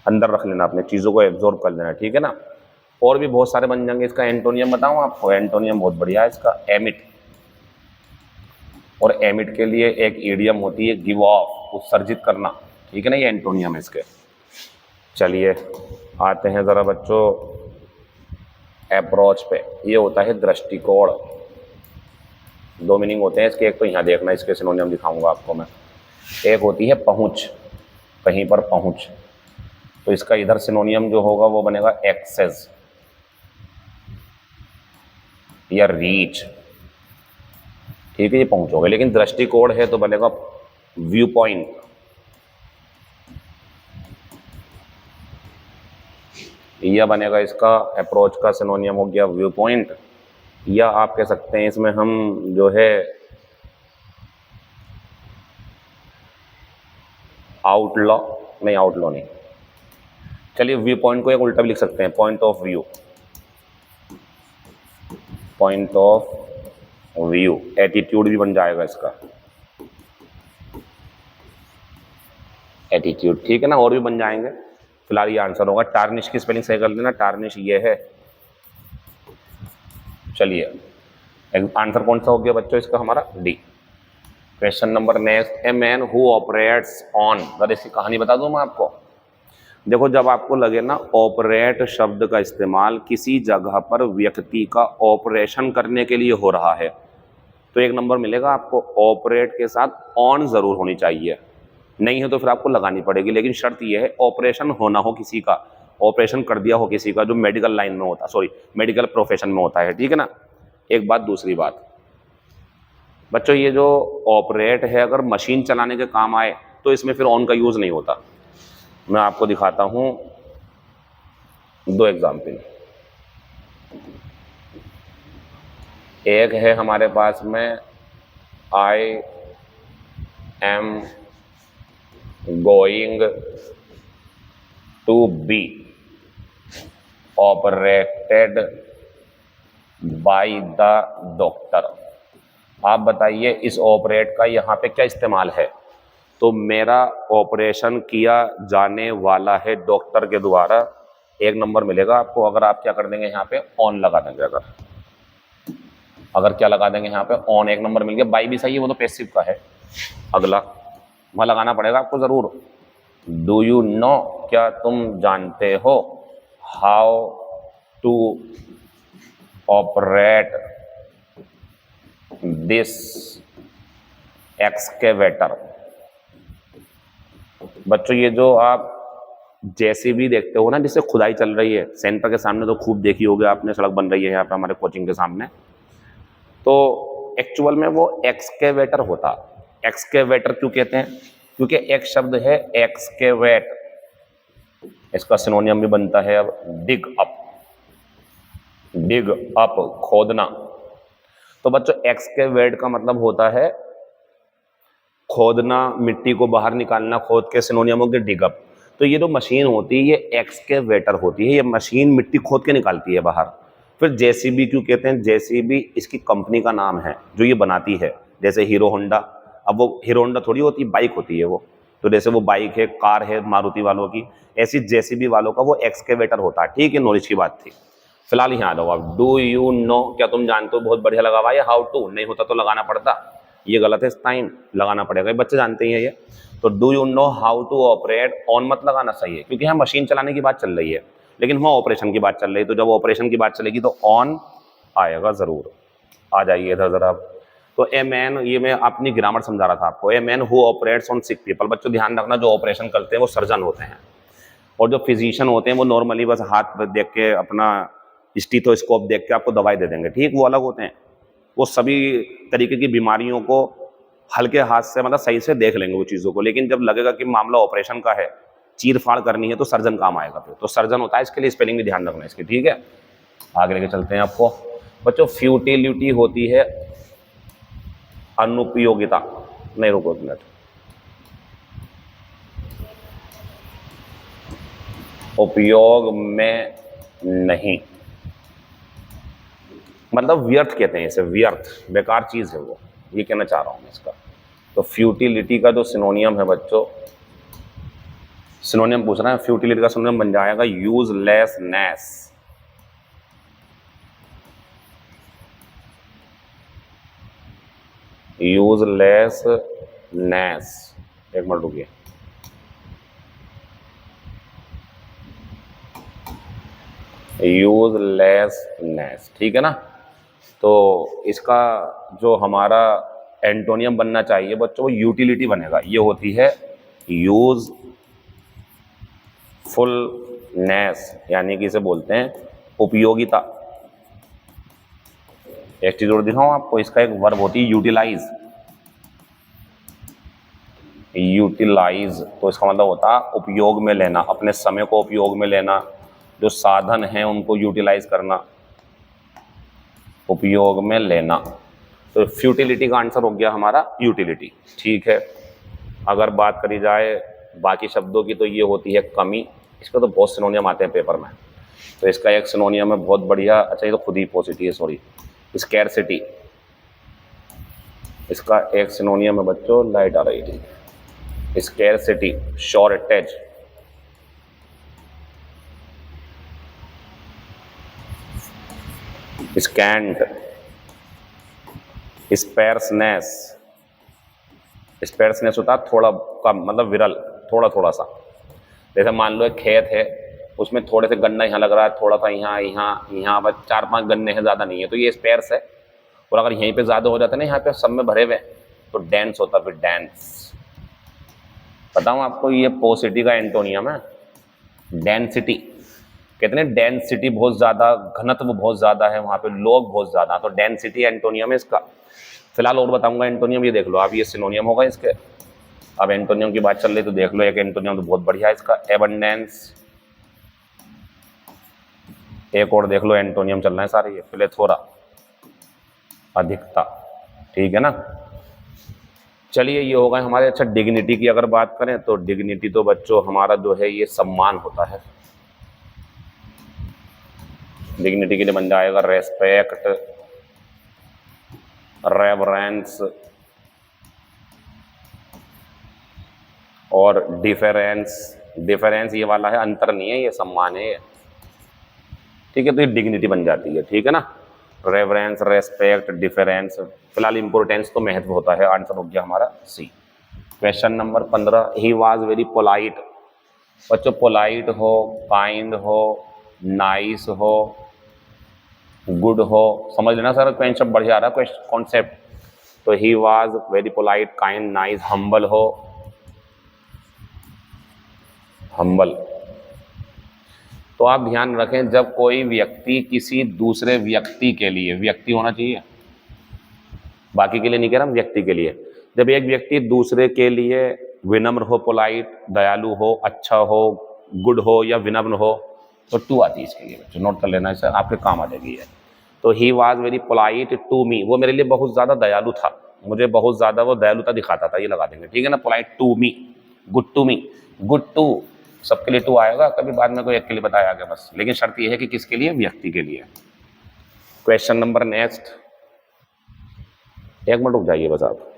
अंदर रख लेना, अपने चीज़ों को एब्जॉर्ब कर लेना, ठीक है ना। और भी बहुत सारे बन जाएंगे। इसका एंटोनियम बताऊं आपको? एंटोनियम बहुत बढ़िया है इसका, एमिट। और एमिट के लिए एक ईडियम होती है गिव ऑफ, उत्सर्जित करना, ठीक है ना। ये एंटोनियम है इसके। चलिए आते हैं ज़रा बच्चों अप्रोच पे। ये होता है दृष्टिकोण। दो मीनिंग होते हैं इसके, एक तो यहाँ देखना, इसके सिनोनियम दिखाऊंगा आपको मैं। एक होती है पहुँच, कहीं पर पहुँच, तो इसका इधर सिनोनियम जो होगा वो बनेगा एक्सेस या रीच, ठीक है, ये पहुँच होगा। लेकिन दृष्टिकोण है तो बनेगा व्यू पॉइंट। यह बनेगा इसका अप्रोच का सिनोनियम हो गया व्यू पॉइंट। या आप कह सकते हैं इसमें हम जो है आउटलॉ, नहीं आउटलॉ नहीं, चलिए व्यू पॉइंट को एक उल्टा भी लिख सकते हैं, point of view, point of view. Attitude भी बन जाएगा इसका, एटीट्यूड, ठीक है ना। और भी बन जाएंगे, फिलहाल ये आंसर होगा। टार्निश की स्पेलिंग सही कर लेना, टार्निश ये है। चलिए आंसर कौन सा हो गया बच्चों इसका? हमारा D. Question number next, a man who operates on. अगर इसकी कहानी बता दूं मैं आपको। देखो, जब आपको लगे ना ऑपरेट शब्द का इस्तेमाल किसी जगह पर व्यक्ति का ऑपरेशन करने के लिए हो रहा है, तो एक नंबर मिलेगा आपको। ऑपरेट के साथ ऑन जरूर होनी चाहिए, नहीं है तो फिर आपको लगानी पड़ेगी। लेकिन शर्त यह है ऑपरेशन होना हो किसी का, ऑपरेशन कर दिया हो किसी का, जो मेडिकल लाइन में होता, सॉरी मेडिकल प्रोफेशन में होता है, ठीक है ना। एक बात। दूसरी बात बच्चों, ये जो ऑपरेट है अगर मशीन चलाने के काम आए तो इसमें फिर ऑन का यूज़ नहीं होता। मैं आपको दिखाता हूँ दो एग्जाम्पल। एक है हमारे पास में I am going to be operated by the doctor. आप बताइए इस ऑपरेट का यहाँ पे क्या इस्तेमाल है? तो मेरा ऑपरेशन किया जाने वाला है डॉक्टर के द्वारा, एक नंबर मिलेगा आपको। अगर आप क्या कर देंगे यहाँ पे ऑन लगा देंगे, अगर क्या लगा देंगे यहाँ पे ऑन, एक नंबर मिल गया। बाई भी सही है, वो तो पैसिव का है। अगला वहाँ लगाना पड़ेगा आपको ज़रूर। डू यू नो, क्या तुम जानते हो, how to operate this excavator. बच्चों, ये जो आप जेसीबी देखते हो ना, जिससे खुदाई चल रही है, सेंटर के सामने तो खूब देखी होगी आपने, सड़क बन रही है यहाँ पे हमारे कोचिंग के सामने, तो एक्चुअल में वो एक्सकेवेटर होता। एक्सकेवेटर क्यों कहते हैं? क्योंकि एक शब्द है एक्सकेवेट, इसका सिनोनियम भी बनता है अब डिग अप, डिग अप खोदना। तो बच्चों एक्सकेवेट का मतलब होता है खोदना, मिट्टी को बाहर निकालना, खोद के सिनोनियम हो गया डिग अप। तो ये जो मशीन होती है ये एक्सकेवेटर होती है, ये मशीन मिट्टी खोद के निकालती है बाहर। फिर जेसीबी क्यों कहते हैं? जेसीबी इसकी कंपनी का नाम है जो ये बनाती है, जैसे हीरो होंडा। अब वो हीरो होंडा थोड़ी होती, बाइक होती है वो, तो जैसे वो बाइक है, कार है मारुति वालों की, ऐसी जेसीबी वालों का वो एक्सकेवेटर होता है। ठीक है, नॉलेज की बात थी। फिलहाल यहाँ आ जाओ आप, डू यू नो, क्या तुम जानते हो? बहुत बढ़िया लगा भाई। हाउ टू नहीं होता तो लगाना पड़ता, ये गलत है, टाइम लगाना पड़ेगा, ये बच्चे जानते ही है ये। तो do you know how to operate, on मत लगाना सही है, क्योंकि यहाँ मशीन चलाने की बात चल रही है, लेकिन वहाँ ऑपरेशन की बात चल रही है। तो जब ऑपरेशन की बात चलेगी तो ऑन आएगा जरूर। आ जाइए इधर जरा आप। तो ए मैन, ये मैं अपनी ग्रामर समझा रहा था आपको। A man who operates on sick people, बच्चों ध्यान रखना, जो ऑपरेशन करते हैं वो सर्जन होते हैं, और जो फिजिशियन होते हैं वो नॉर्मली बस हाथ देख के, अपना स्टीथोस्कोप देख के आपको दवाई दे देंगे, ठीक, वो अलग होते हैं। वो सभी तरीके की बीमारियों को हल्के हाथ से, मतलब सही से देख लेंगे वो चीज़ों को। लेकिन जब लगेगा कि मामला ऑपरेशन का है, चीर फाड़ करनी है, तो सर्जन काम आएगा। फिर तो सर्जन होता है, इसके लिए स्पेलिंग भी ध्यान रखना इसकी, ठीक है। आगे लेके चलते हैं आपको। बच्चों फ्यूटिलिटी होती है अनुपयोगिता, नहीं रुको एक मिनट, उपयोग में नहीं, मतलब व्यर्थ कहते हैं इसे, व्यर्थ, बेकार चीज है वो, ये कहना चाह रहा हूं मैं इसका। तो फ्यूटिलिटी का जो सिनोनियम है बच्चों, सिनोनियम पूछ रहा है, फ्यूटिलिटी का सिनोनियम बन जाएगा यूजलेसनेस। यूजलेसनेस, एक मिनट रुकिए, यूजलेसनेस, ठीक है ना। तो इसका जो हमारा एंटोनियम बनना चाहिए बच्चों, वो यूटिलिटी बनेगा। ये होती है यूजफुलनेस, यानी कि इसे बोलते हैं उपयोगिता। एक चीज और दिखाऊं आपको, इसका एक वर्ब होती है यूटिलाइज, यूटिलाइज, तो इसका मतलब होता है उपयोग में लेना, अपने समय को उपयोग में लेना, जो साधन हैं उनको यूटिलाइज करना, उपयोग में लेना। तो फ्यूटिलिटी का आंसर हो गया हमारा यूटिलिटी, ठीक है। अगर बात करी जाए बाकी शब्दों की, तो ये होती है कमी। इसका तो बहुत सिनोनियम आते हैं पेपर में, तो इसका एक सिनोनियम है बहुत बढ़िया, अच्छा ये तो खुद ही पॉजिटिव है, सॉरी, स्कैरसिटी। इसका एक सिनोनियम है बच्चों, लाइट आ रही थी, स्कैरसिटी, शॉर्टेज, स्कैंट, स्पेर्सनेस। स्पेर्सनेस होता है थोड़ा कम, मतलब विरल, थोड़ा थोड़ा सा। जैसे मान लो एक खेत है, उसमें थोड़े से गन्ना यहाँ लग रहा है, थोड़ा सा यहाँ यहाँ यहाँ, बस 4-5 गन्ने हैं, ज़्यादा नहीं है, तो ये स्पेर्स है। और अगर यहीं पे ज़्यादा हो जाता है ना, यहाँ पे सब में भरे हुए, तो डेंस होता है, फिर डेंस। बताऊँ आपको, ये पोसिटी का एंटोनियम है डेंसिटी। कहते हैं डेंसिटी बहुत ज़्यादा, घनत्व बहुत ज़्यादा है वहाँ पे, लोग बहुत ज़्यादा, तो डेंसिटी एंटोनियम है इसका। फिलहाल और बताऊंगा एंटोनियम, ये देख लो आप, ये सिनोनियम होगा इसके। अब एंटोनियम की बात चल रही तो देख लो, एक एंटोनियम तो बहुत बढ़िया है इसका, एबंडेंस। एक और देख लो एंटोनियम चल रहा है सारे ये, प्लेथोरा, अधिकता, ठीक है ना। चलिए ये होगा हमारे। अच्छा डिग्निटी की अगर बात करें, तो डिग्निटी तो बच्चों हमारा जो है ये सम्मान होता है। डिग्निटी के लिए बन जाएगा रेस्पेक्ट, रेवरेंस और डिफरेंस। डिफरेंस ये वाला है, अंतर नहीं है, ये सम्मान है, ठीक है। तो ये डिग्निटी बन जाती है, ठीक है ना। Reverence, respect, difference. फिलहाल इंपोर्टेंस तो महत्व होता है, आंसर हो गया हमारा C. Question number 15, he was very polite. बच्चों पोलाइट हो, काइंड हो, नाइस हो, गुड हो, समझ लेना सर, कॉन्सेप्ट बढ़िया आ रहा है कॉन्सेप्ट। तो he was very polite, kind, nice, humble हो, हम्बल। तो आप ध्यान रखें, जब कोई व्यक्ति किसी दूसरे व्यक्ति के लिए, व्यक्ति होना चाहिए, बाकी के लिए नहीं कह रहा, व्यक्ति के लिए, जब एक व्यक्ति दूसरे के लिए विनम्र हो, पोलाइट, दयालु हो, अच्छा हो, गुड हो या विनम्र हो, तो टू आती है इसके लिए बच्चों, नोट कर लेना, इसे आपके काम आ जाएगी ये। तो he was very polite to me, वो मेरे लिए बहुत ज़्यादा दयालु था, मुझे बहुत ज़्यादा वो दयालुता दिखाता था, ये लगा देंगे, ठीक है ना। Polite to me, good to me, good to सबके लिए टू आएगा, कभी बाद में कोई एक के लिए बताया गया बस, लेकिन शर्त ये है कि किसके लिए, व्यक्ति के लिए। क्वेश्चन नंबर नेक्स्ट, एक मिनट रुक जाइए बस आप।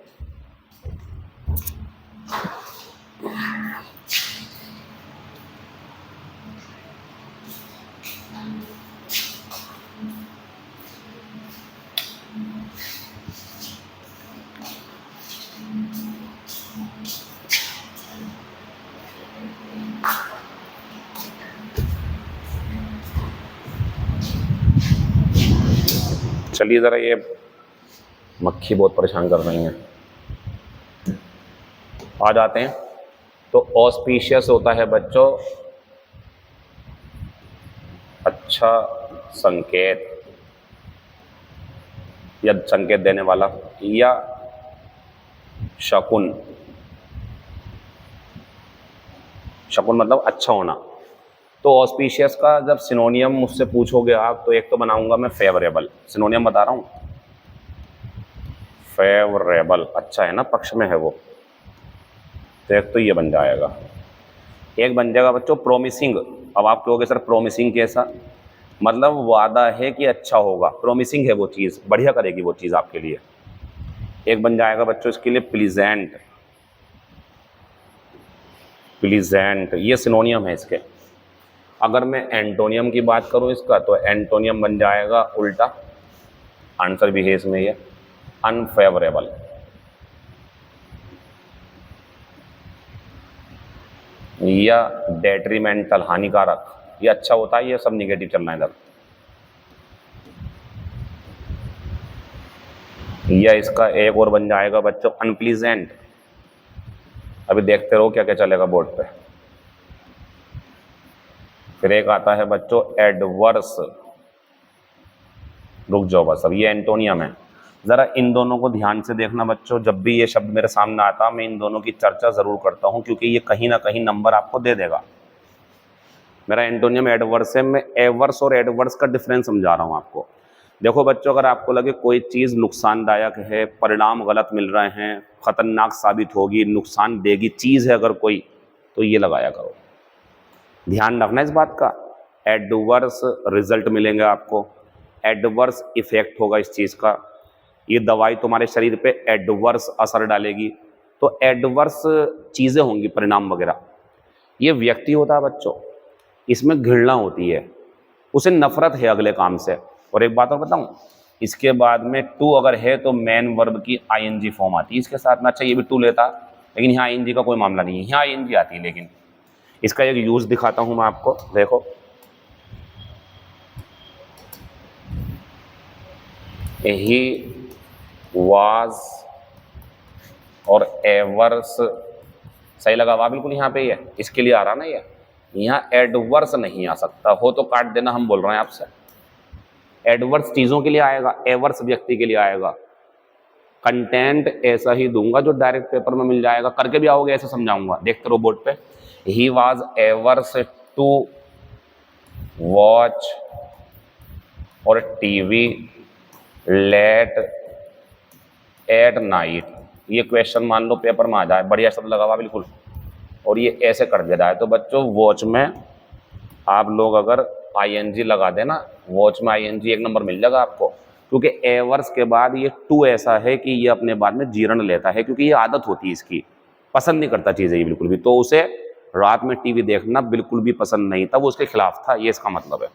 चलिए ज़रा, ये मक्खी बहुत परेशान कर रही हैं, आ जाते हैं। तो ऑस्पिशियस होता है बच्चों अच्छा संकेत या संकेत देने वाला, या शकुन, शकुन मतलब अच्छा होना। तो ऑस्पिशियस का जब सिनोनियम मुझसे पूछोगे आप, तो एक तो बनाऊंगा मैं फेवरेबल, सिनोनियम बता रहा हूँ, फेवरेबल अच्छा है ना, पक्ष में है वो, तो एक तो ये बन जाएगा। एक बन जाएगा बच्चों प्रोमिसिंग। अब आप कहोगे सर प्रोमिसिंग कैसा, मतलब वादा है कि अच्छा होगा, प्रोमिसिंग है वो चीज़, बढ़िया करेगी वो चीज़ आपके लिए। एक बन जाएगा बच्चों इसके लिए प्लीजेंट, प्लीजेंट ये सिनोनियम है इसके। अगर मैं एंटोनियम की बात करूं इसका, तो एंटोनियम बन जाएगा उल्टा, आंसर भी है इसमें ये, अनफेवरेबल। या डेट्रीमेंटल हानिकारक, ये अच्छा होता है, ये सब निगेटिव चल रहा है इधर। या इसका एक और बन जाएगा बच्चों अनप्लीजेंट। अभी देखते रहो क्या क्या चलेगा बोर्ड पे। फिर एक आता है बच्चों एडवर्स, रुक जाओ बस, अब ये एंटोनियम है। ज़रा इन दोनों को ध्यान से देखना बच्चों, जब भी ये शब्द मेरे सामने आता मैं इन दोनों की चर्चा ज़रूर करता हूँ, क्योंकि ये कहीं ना कहीं नंबर आपको दे देगा। मेरा एंटोनियम एडवर्स है, मैं एवर्स और एडवर्स का डिफरेंस समझा रहा हूँ आपको। देखो बच्चों, अगर आपको लगे कोई चीज़ नुकसानदायक है, परिणाम गलत मिल रहे हैं, ख़तरनाक साबित होगी, नुकसान देगी चीज़ है अगर कोई, तो ये लगाया करो। ध्यान रखना इस बात का, एडवर्स रिजल्ट मिलेंगे आपको, एडवर्स इफेक्ट होगा इस चीज़ का, ये दवाई तुम्हारे शरीर पे एडवर्स असर डालेगी, तो एडवर्स चीज़ें होंगी, परिणाम वगैरह। ये व्यक्ति होता है बच्चों, इसमें घृणा होती है, उसे नफरत है अगले काम से। और एक बात और बताऊं, इसके बाद में टू अगर है तो मेन वर्ब की आईएनजी फॉर्म आती है इसके साथ में। अच्छा ये भी टू लेता, लेकिन यहाँ आईएनजी का कोई मामला नहीं है, यहाँ आईएनजी आती है। लेकिन इसका एक यूज़ दिखाता हूँ मैं आपको, देखो ही वाज और एवर्स, सही लगा हुआ बिल्कुल, यहाँ पे ही है, इसके लिए आ रहा ना ये, यहाँ एडवर्स नहीं आ सकता, हो तो काट देना, हम बोल रहे हैं आपसे। एडवर्स चीज़ों के लिए आएगा, एवर्स व्यक्ति के लिए आएगा। कंटेंट ऐसा ही दूंगा जो डायरेक्ट पेपर में मिल जाएगा, करके भी आओगे ऐसे समझाऊंगा, देखते रहो बोर्ड पे। He was averse to watch और टीवी लेट एट नाइट, ये क्वेश्चन मान लो पेपर में आ जाए, बढ़िया शब्द लगा हुआ बिल्कुल, और ये ऐसे कर दिया जाए, तो बच्चों वॉच में आप लोग अगर आईएनजी लगा देना, वॉच में आईएनजी एक नंबर मिल जाएगा आपको, क्योंकि एवर्स के बाद ये टू ऐसा है कि ये अपने बाद में जीर्ण लेता है, क्योंकि ये आदत होती है इसकी, पसंद नहीं करता चीज़ें ये बिल्कुल भी, तो उसे रात में टीवी देखना बिल्कुल भी पसंद नहीं था, वो उसके खिलाफ था, ये इसका मतलब है।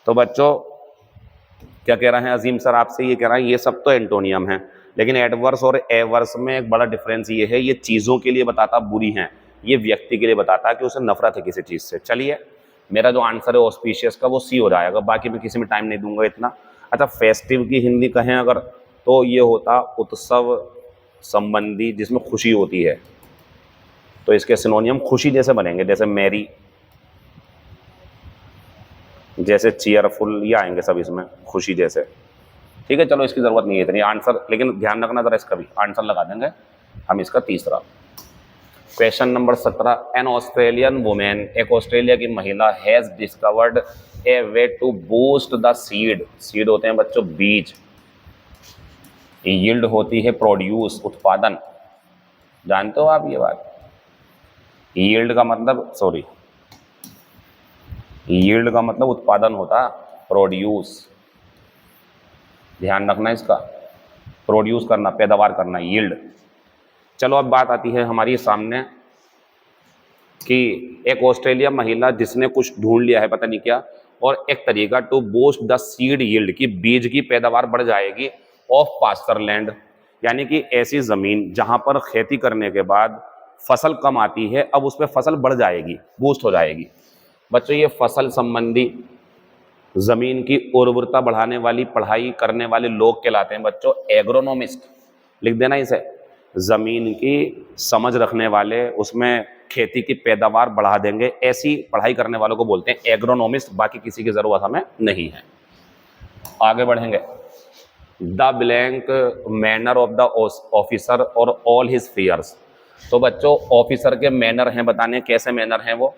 तो बच्चों क्या कह रहे हैं अजीम सर आपसे, ये कह रहे हैं ये सब तो एंटोनियम है, लेकिन एडवर्स और एवर्स में एक बड़ा डिफरेंस ये है, ये चीज़ों के लिए बताता बुरी हैं, ये व्यक्ति के लिए बताता है कि उसे नफरत है किसी चीज़ से। चलिए मेरा जो आंसर है ऑस्पिशियस का वो सी हो जाएगा, बाकी मैं किसी में टाइम नहीं दूंगा इतना। अच्छा फेस्टिव की हिंदी कहें अगर, तो ये होता उत्सव संबंधी जिसमें खुशी होती है, तो इसके सिनोनियम खुशी जैसे बनेंगे, जैसे मैरी, जैसे चीयरफुल, ये आएंगे सब इसमें खुशी जैसे। ठीक है चलो इसकी ज़रूरत नहीं है इतनी आंसर, लेकिन ध्यान रखना ज़रा इसका भी आंसर लगा देंगे हम इसका तीसरा। Question number 17, an Australian women, एक ऑस्ट्रेलिया की महिला has discovered a way to boost the seed, seed होते हैं बच्चों बीज, यील्ड होती है प्रोड्यूस, उत्पादन, जानते हो आप ये बात? यील्ड का मतलब, सॉरी, यील्ड का मतलब उत्पादन होता, प्रोड्यूस, ध्यान रखना इसका, प्रोड्यूस करना, पैदावार करना, यील्ड। चलो अब बात आती है हमारी सामने कि एक ऑस्ट्रेलिया महिला जिसने कुछ ढूंढ लिया है पता नहीं क्या, और एक तरीका to boost the seed yield, की बीज की पैदावार बढ़ जाएगी, ऑफ पास्चर लैंड, यानी कि ऐसी ज़मीन जहां पर खेती करने के बाद फसल कम आती है, अब उस पर फसल बढ़ जाएगी, बूस्ट हो जाएगी। बच्चों ये फसल संबंधी ज़मीन की उर्वरता बढ़ाने वाली पढ़ाई करने वाले लोग कहलाते हैं बच्चों एग्रोनॉमिस्ट, लिख देना इसे, ज़मीन की समझ रखने वाले, उसमें खेती की पैदावार बढ़ा देंगे, ऐसी पढ़ाई करने वालों को बोलते हैं एग्रोनॉमिस्ट, बाकी किसी की ज़रूरत हमें नहीं है। आगे बढ़ेंगे। The blank manner of the officer और ऑल हिज फियर्स, तो बच्चों ऑफिसर के मैनर हैं, बताने कैसे मैनर हैं वो,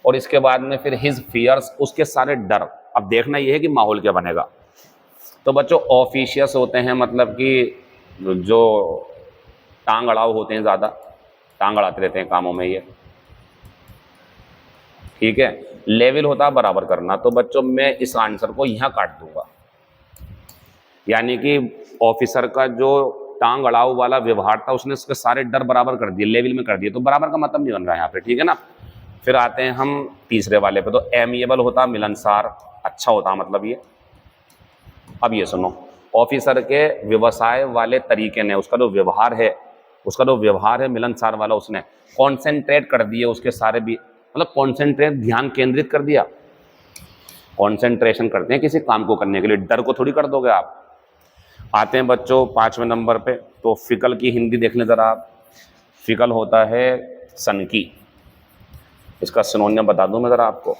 और इसके बाद में फिर हिज फियर्स, उसके सारे डर। अब देखना ये है कि माहौल क्या बनेगा। तो बच्चों ऑफिशियस होते हैं, मतलब कि जो टांग अड़ाव होते हैं, ज़्यादा टांग अड़ाते रहते हैं कामों में ये, ठीक है। लेवल होता है बराबर करना, तो बच्चों मैं इस आंसर को यहाँ काट दूंगा, यानी कि ऑफिसर का जो टांग अड़ाव वाला व्यवहार था उसने उसके सारे डर बराबर कर दिए, लेवल में कर दिए, तो बराबर का मतलब नहीं बन रहा है यहाँ पे, ठीक है ना। फिर आते हैं हम तीसरे वाले पे, तो एमिएबल होता, मिलनसार, अच्छा होता मतलब ये। अब ये सुनो, ऑफिसर के व्यवसाय वाले तरीके ने, उसका जो व्यवहार है, उसका जो व्यवहार है मिलनसार वाला, उसने कॉन्सेंट्रेट कर दिए उसके सारे भी, मतलब कॉन्सेंट्रेट, ध्यान केंद्रित कर दिया। कॉन्सेंट्रेशन करते हैं किसी काम को करने के लिए, डर को थोड़ी कर दोगे आप। आते हैं बच्चों 5वें नंबर पे, तो फिकल की हिंदी देख लें जरा आप। फिकल होता है सनकी, इसका सिनोनियम बता दूं मैं जरा आपको,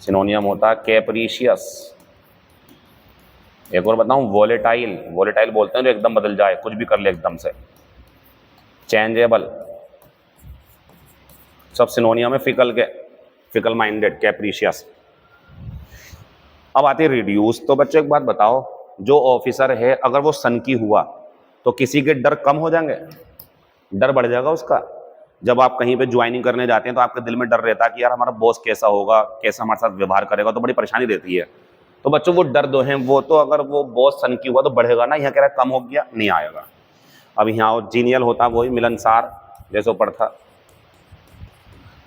सिनोनियम होता है कैप्रीशियस। एक और बताऊं, वोलेटाइल, वोलेटाइल बोलते हैं जो एकदम बदल जाए, कुछ भी कर ले एकदम से। चेंजेबल, सब सिनोनियम है फिकल के, फिकल माइंडेड, कैप्रीशियस। अब आती है रिड्यूस, तो बच्चों एक बात बताओ, जो ऑफिसर है अगर वो सनकी हुआ तो किसी के डर कम हो जाएंगे, डर बढ़ जाएगा उसका। जब आप कहीं पे ज्वाइनिंग करने जाते हैं तो आपके दिल में डर रहता है कि यार हमारा बॉस कैसा होगा, कैसा हमारे साथ व्यवहार करेगा, तो बड़ी परेशानी रहती है। तो बच्चों वो डर दो हैं, वो तो अगर वो बॉस सनकी हुआ तो बढ़ेगा ना, यहाँ कह रहा है कम हो गया, नहीं आएगा। अब यहाँ जीनियल होता वही मिलनसार, जैसे ऊपर था।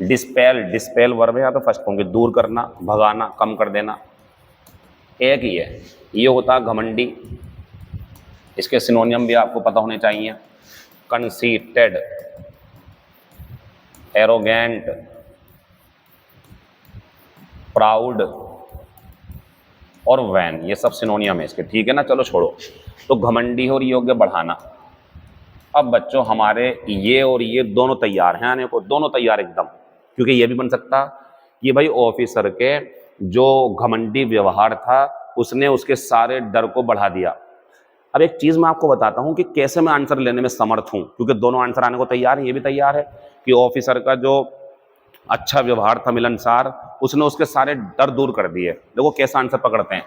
डिस्पेल, डिस्पेल वर्ब है यहाँ पे फर्स्ट होंगे, दूर करना, भगाना, कम कर देना, एक ही है। ये होता घमंडी, इसके सिनोनियम भी आपको पता होने चाहिए। कंसीटेड, एरोगेंट, प्राउड और वैन, ये सब सिनोनियम है इसके, ठीक है ना। चलो छोड़ो, तो घमंडी और योग्य बढ़ाना। अब बच्चों हमारे ये और ये दोनों तैयार हैं आने को, दोनों तैयार एकदम, क्योंकि ये भी बन सकता कि भाई ऑफिसर के जो घमंडी व्यवहार था उसने उसके सारे डर को बढ़ा दिया। अब एक चीज़ मैं आपको बताता हूं कि कैसे मैं आंसर लेने में समर्थ हूं, क्योंकि दोनों आंसर आने को तैयार है, ये भी तैयार है कि ऑफिसर का जो अच्छा व्यवहार था मिलनसार, उसने उसके सारे डर दूर कर दिए। देखो कैसा आंसर पकड़ते हैं,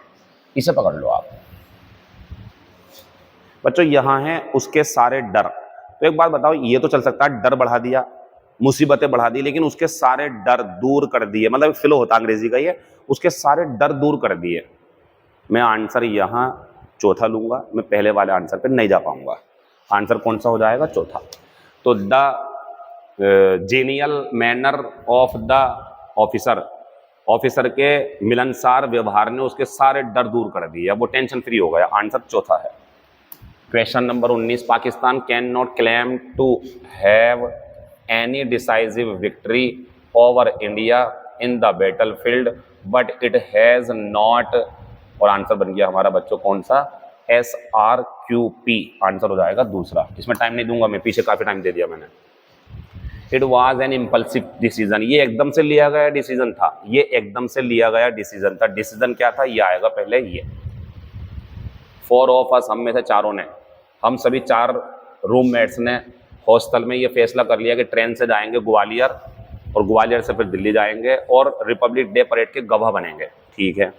इसे पकड़ लो आप बच्चों, यहां है उसके सारे डर। तो एक बात बताओ, ये तो चल सकता है डर बढ़ा दिया, मुसीबतें बढ़ा दी, लेकिन उसके सारे डर दूर कर दिए, मतलब फ्लो होता अंग्रेजी का ये, उसके सारे डर दूर कर दिए। मैं आंसर यहां चौथा लूंगा, मैं पहले वाले आंसर पे नहीं जा पाऊंगा। आंसर कौन सा हो जाएगा? चौथा। तो the genial manner of the officer, officer के मिलनसार व्यवहार ने उसके सारे डर दूर कर दिए, अब वो टेंशन फ्री हो गया। आंसर चौथा है। Question number 19, Pakistan can not claim to have any decisive victory over India in the battle field but it has not, और आंसर बन गया हमारा बच्चों कौन सा? SRQP, आंसर हो जाएगा दूसरा। इसमें टाइम नहीं दूंगा मैं, पीछे काफी टाइम दे दिया मैंने। It was an impulsive decision, ये एकदम से लिया गया डिसीजन था, ये एकदम से लिया गया डिसीजन था। डिसीजन क्या था? ये आएगा पहले ये। 4 ऑफ अस, हम में से चारों ने, हम सभी 4 रूममेट्स ने हॉस्टल में ये फैसला कर लिया कि ट्रेन से जाएंगे ग्वालियर और ग्वालियर से फिर दिल्ली जाएंगे और रिपब्लिक डे परेड के गवाह बनेंगे। ठीक है,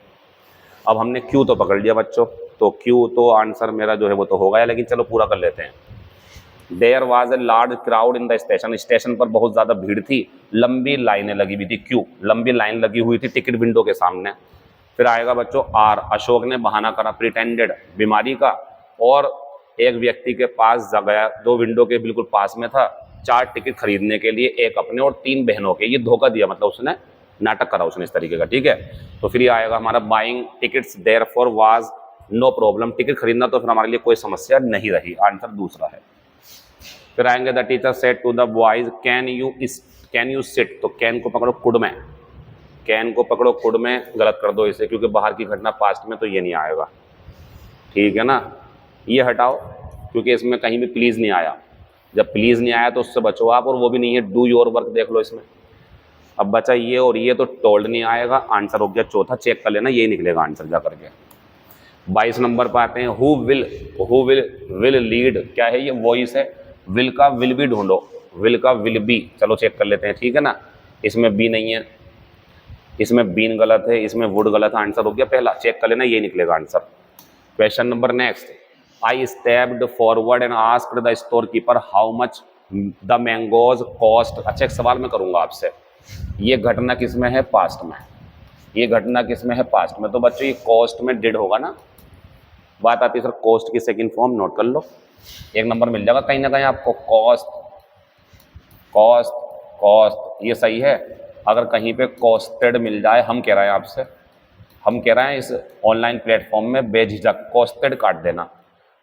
अब हमने क्यू तो पकड़ लिया बच्चों, तो क्यू तो आंसर मेरा जो है वो तो हो गया, लेकिन चलो पूरा कर लेते हैं। There was a large crowd in the station, station पर बहुत ज़्यादा भीड़ थी, लंबी लाइनें लगी हुई थी, क्यू लंबी लाइन लगी हुई थी टिकट विंडो के सामने। फिर आएगा बच्चों आर, अशोक ने बहाना करा प्रिटेंडेड बीमारी का और एक व्यक्ति के पास जा गया जो विंडो के बिल्कुल पास में था 4 टिकट खरीदने के लिए, एक अपने और 3 बहनों के। ये धोखा दिया, मतलब उसने नाटक करा उसने इस तरीके का। ठीक है, तो फिर ये आएगा हमारा buying tickets therefore was no problem, ticket खरीदना तो फिर हमारे लिए कोई समस्या नहीं रही, आंसर दूसरा है। फिर आएंगे the teacher said to the boys can you sit, तो कैन को पकड़ो कुड में, कैन को पकड़ो कुड में गलत कर दो इसे, क्योंकि बाहर की घटना पास्ट में तो ये नहीं आएगा। ठीक है ना, ये हटाओ क्योंकि इसमें कहीं भी प्लीज़ नहीं आया, जब प्लीज़ नहीं आया तो उससे बचो आप, और वो भी नहीं है डू योर वर्क, देख लो इसमें। अब बचा ये और ये, तो टोल्ड नहीं आएगा, आंसर हो गया चौथा, चेक कर लेना, यही निकलेगा आंसर जा करके। 22 नंबर पर आते हैं, हु विल लीड, क्या है ये, वॉइस है, विल का विल भी ढूंढो, विल का विल बी, चलो चेक कर लेते हैं। ठीक है ना, इसमें बी नहीं है, इसमें बीन गलत है, इसमें वुड गलत है, आंसर हो गया पहला, चेक कर लेना, यही निकलेगा answer. Question number next, I stepped forward and asked the store keeper how much the mangoes cost. अच्छा, एक सवाल मैं करूंगा आपसे, ये घटना किस में है, पास्ट में, ये घटना किस में है, पास्ट में, तो बच्चों ये कॉस्ट में डिड होगा ना। बात आती है सर कॉस्ट की सेकंड फॉर्म, नोट कर लो, 1 नंबर मिल जाएगा कहीं ना कहीं आपको, कॉस्ट कॉस्ट कॉस्ट, ये सही है। अगर कहीं पे कॉस्टेड मिल जाए, हम कह रहे हैं आपसे, हम कह रहे हैं इस ऑनलाइन प्लेटफॉर्म में बेझिझक कॉस्टेड काट देना,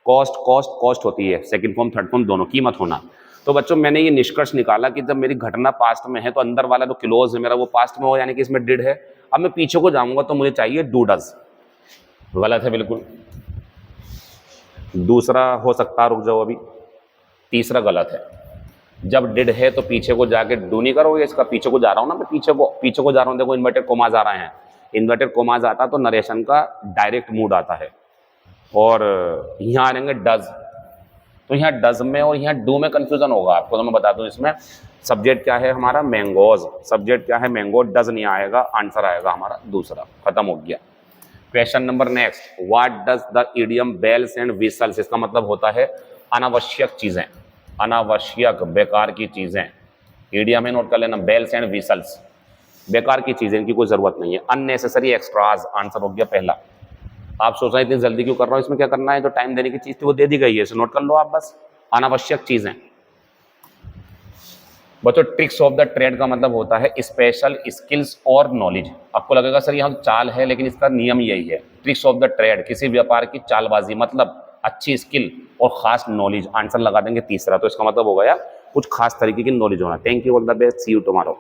कॉस्ट कॉस्ट कॉस्ट होती है, सेकंड फॉर्म थर्ड फॉर्म दोनों, कीमत होना। तो बच्चों मैंने ये निष्कर्ष निकाला कि जब मेरी घटना पास्ट में है तो अंदर वाला जो क्लोज है मेरा वो पास्ट में हो, यानी कि इसमें डिड है। अब मैं पीछे को जाऊंगा तो मुझे चाहिए डू डज, गलत है बिल्कुल। दूसरा हो सकता है, रुक जाओ अभी, तीसरा गलत है, जब डिड है तो पीछे को जाके डू नहीं करोगे, इसका पीछे को जा रहा हूं ना मैं, पीछे को जा रहा हूं, देखो इन्वर्टेड कोमाज आ रहे हैं, इन्वर्टेड कोमाज आता तो नरेशन का डायरेक्ट मूड आता है, और यहाँ आ जाएंगे डज, तो यहाँ डज में और यहाँ डू में कंफ्यूजन होगा आपको, तो मैं बता दूं इसमें सब्जेक्ट क्या है हमारा, मैंगोज, सब्जेक्ट क्या है मैंगो, डज नहीं आएगा, आंसर आएगा हमारा दूसरा, खत्म हो गया। Question number next, what does the idiom bells and whistles, इसका मतलब होता है अनावश्यक चीजें, अनावश्यक बेकार की चीजें, इडियम में नोट कर लेना, बेल्स एंड व्हिसल्स बेकार की चीजें, इनकी कोई जरूरत नहीं है, अननेसेसरी एक्स्ट्राज, आंसर हो गया पहला। आप सोच रहे हैं इतनी जल्दी क्यों कर रहा हूं, इसमें क्या करना है, जो टाइम देने की चीज थी वो दे दी गई है, इसे नोट कर लो आप बस, अनावश्यक चीजें। बच्चों ट्रिक्स ऑफ द ट्रेड का मतलब होता है स्पेशल स्किल्स और नॉलेज। आपको लगेगा सर यहाँ चाल है, लेकिन इसका नियम यही है, ट्रिक्स ऑफ द ट्रेड, किसी व्यापार की चालबाजी, मतलब अच्छी स्किल और खास नॉलेज, आंसर लगा देंगे तीसरा, तो इसका मतलब हो गया कुछ खास तरीके की नॉलेज होना। Thank you, all the best, see you tomorrow.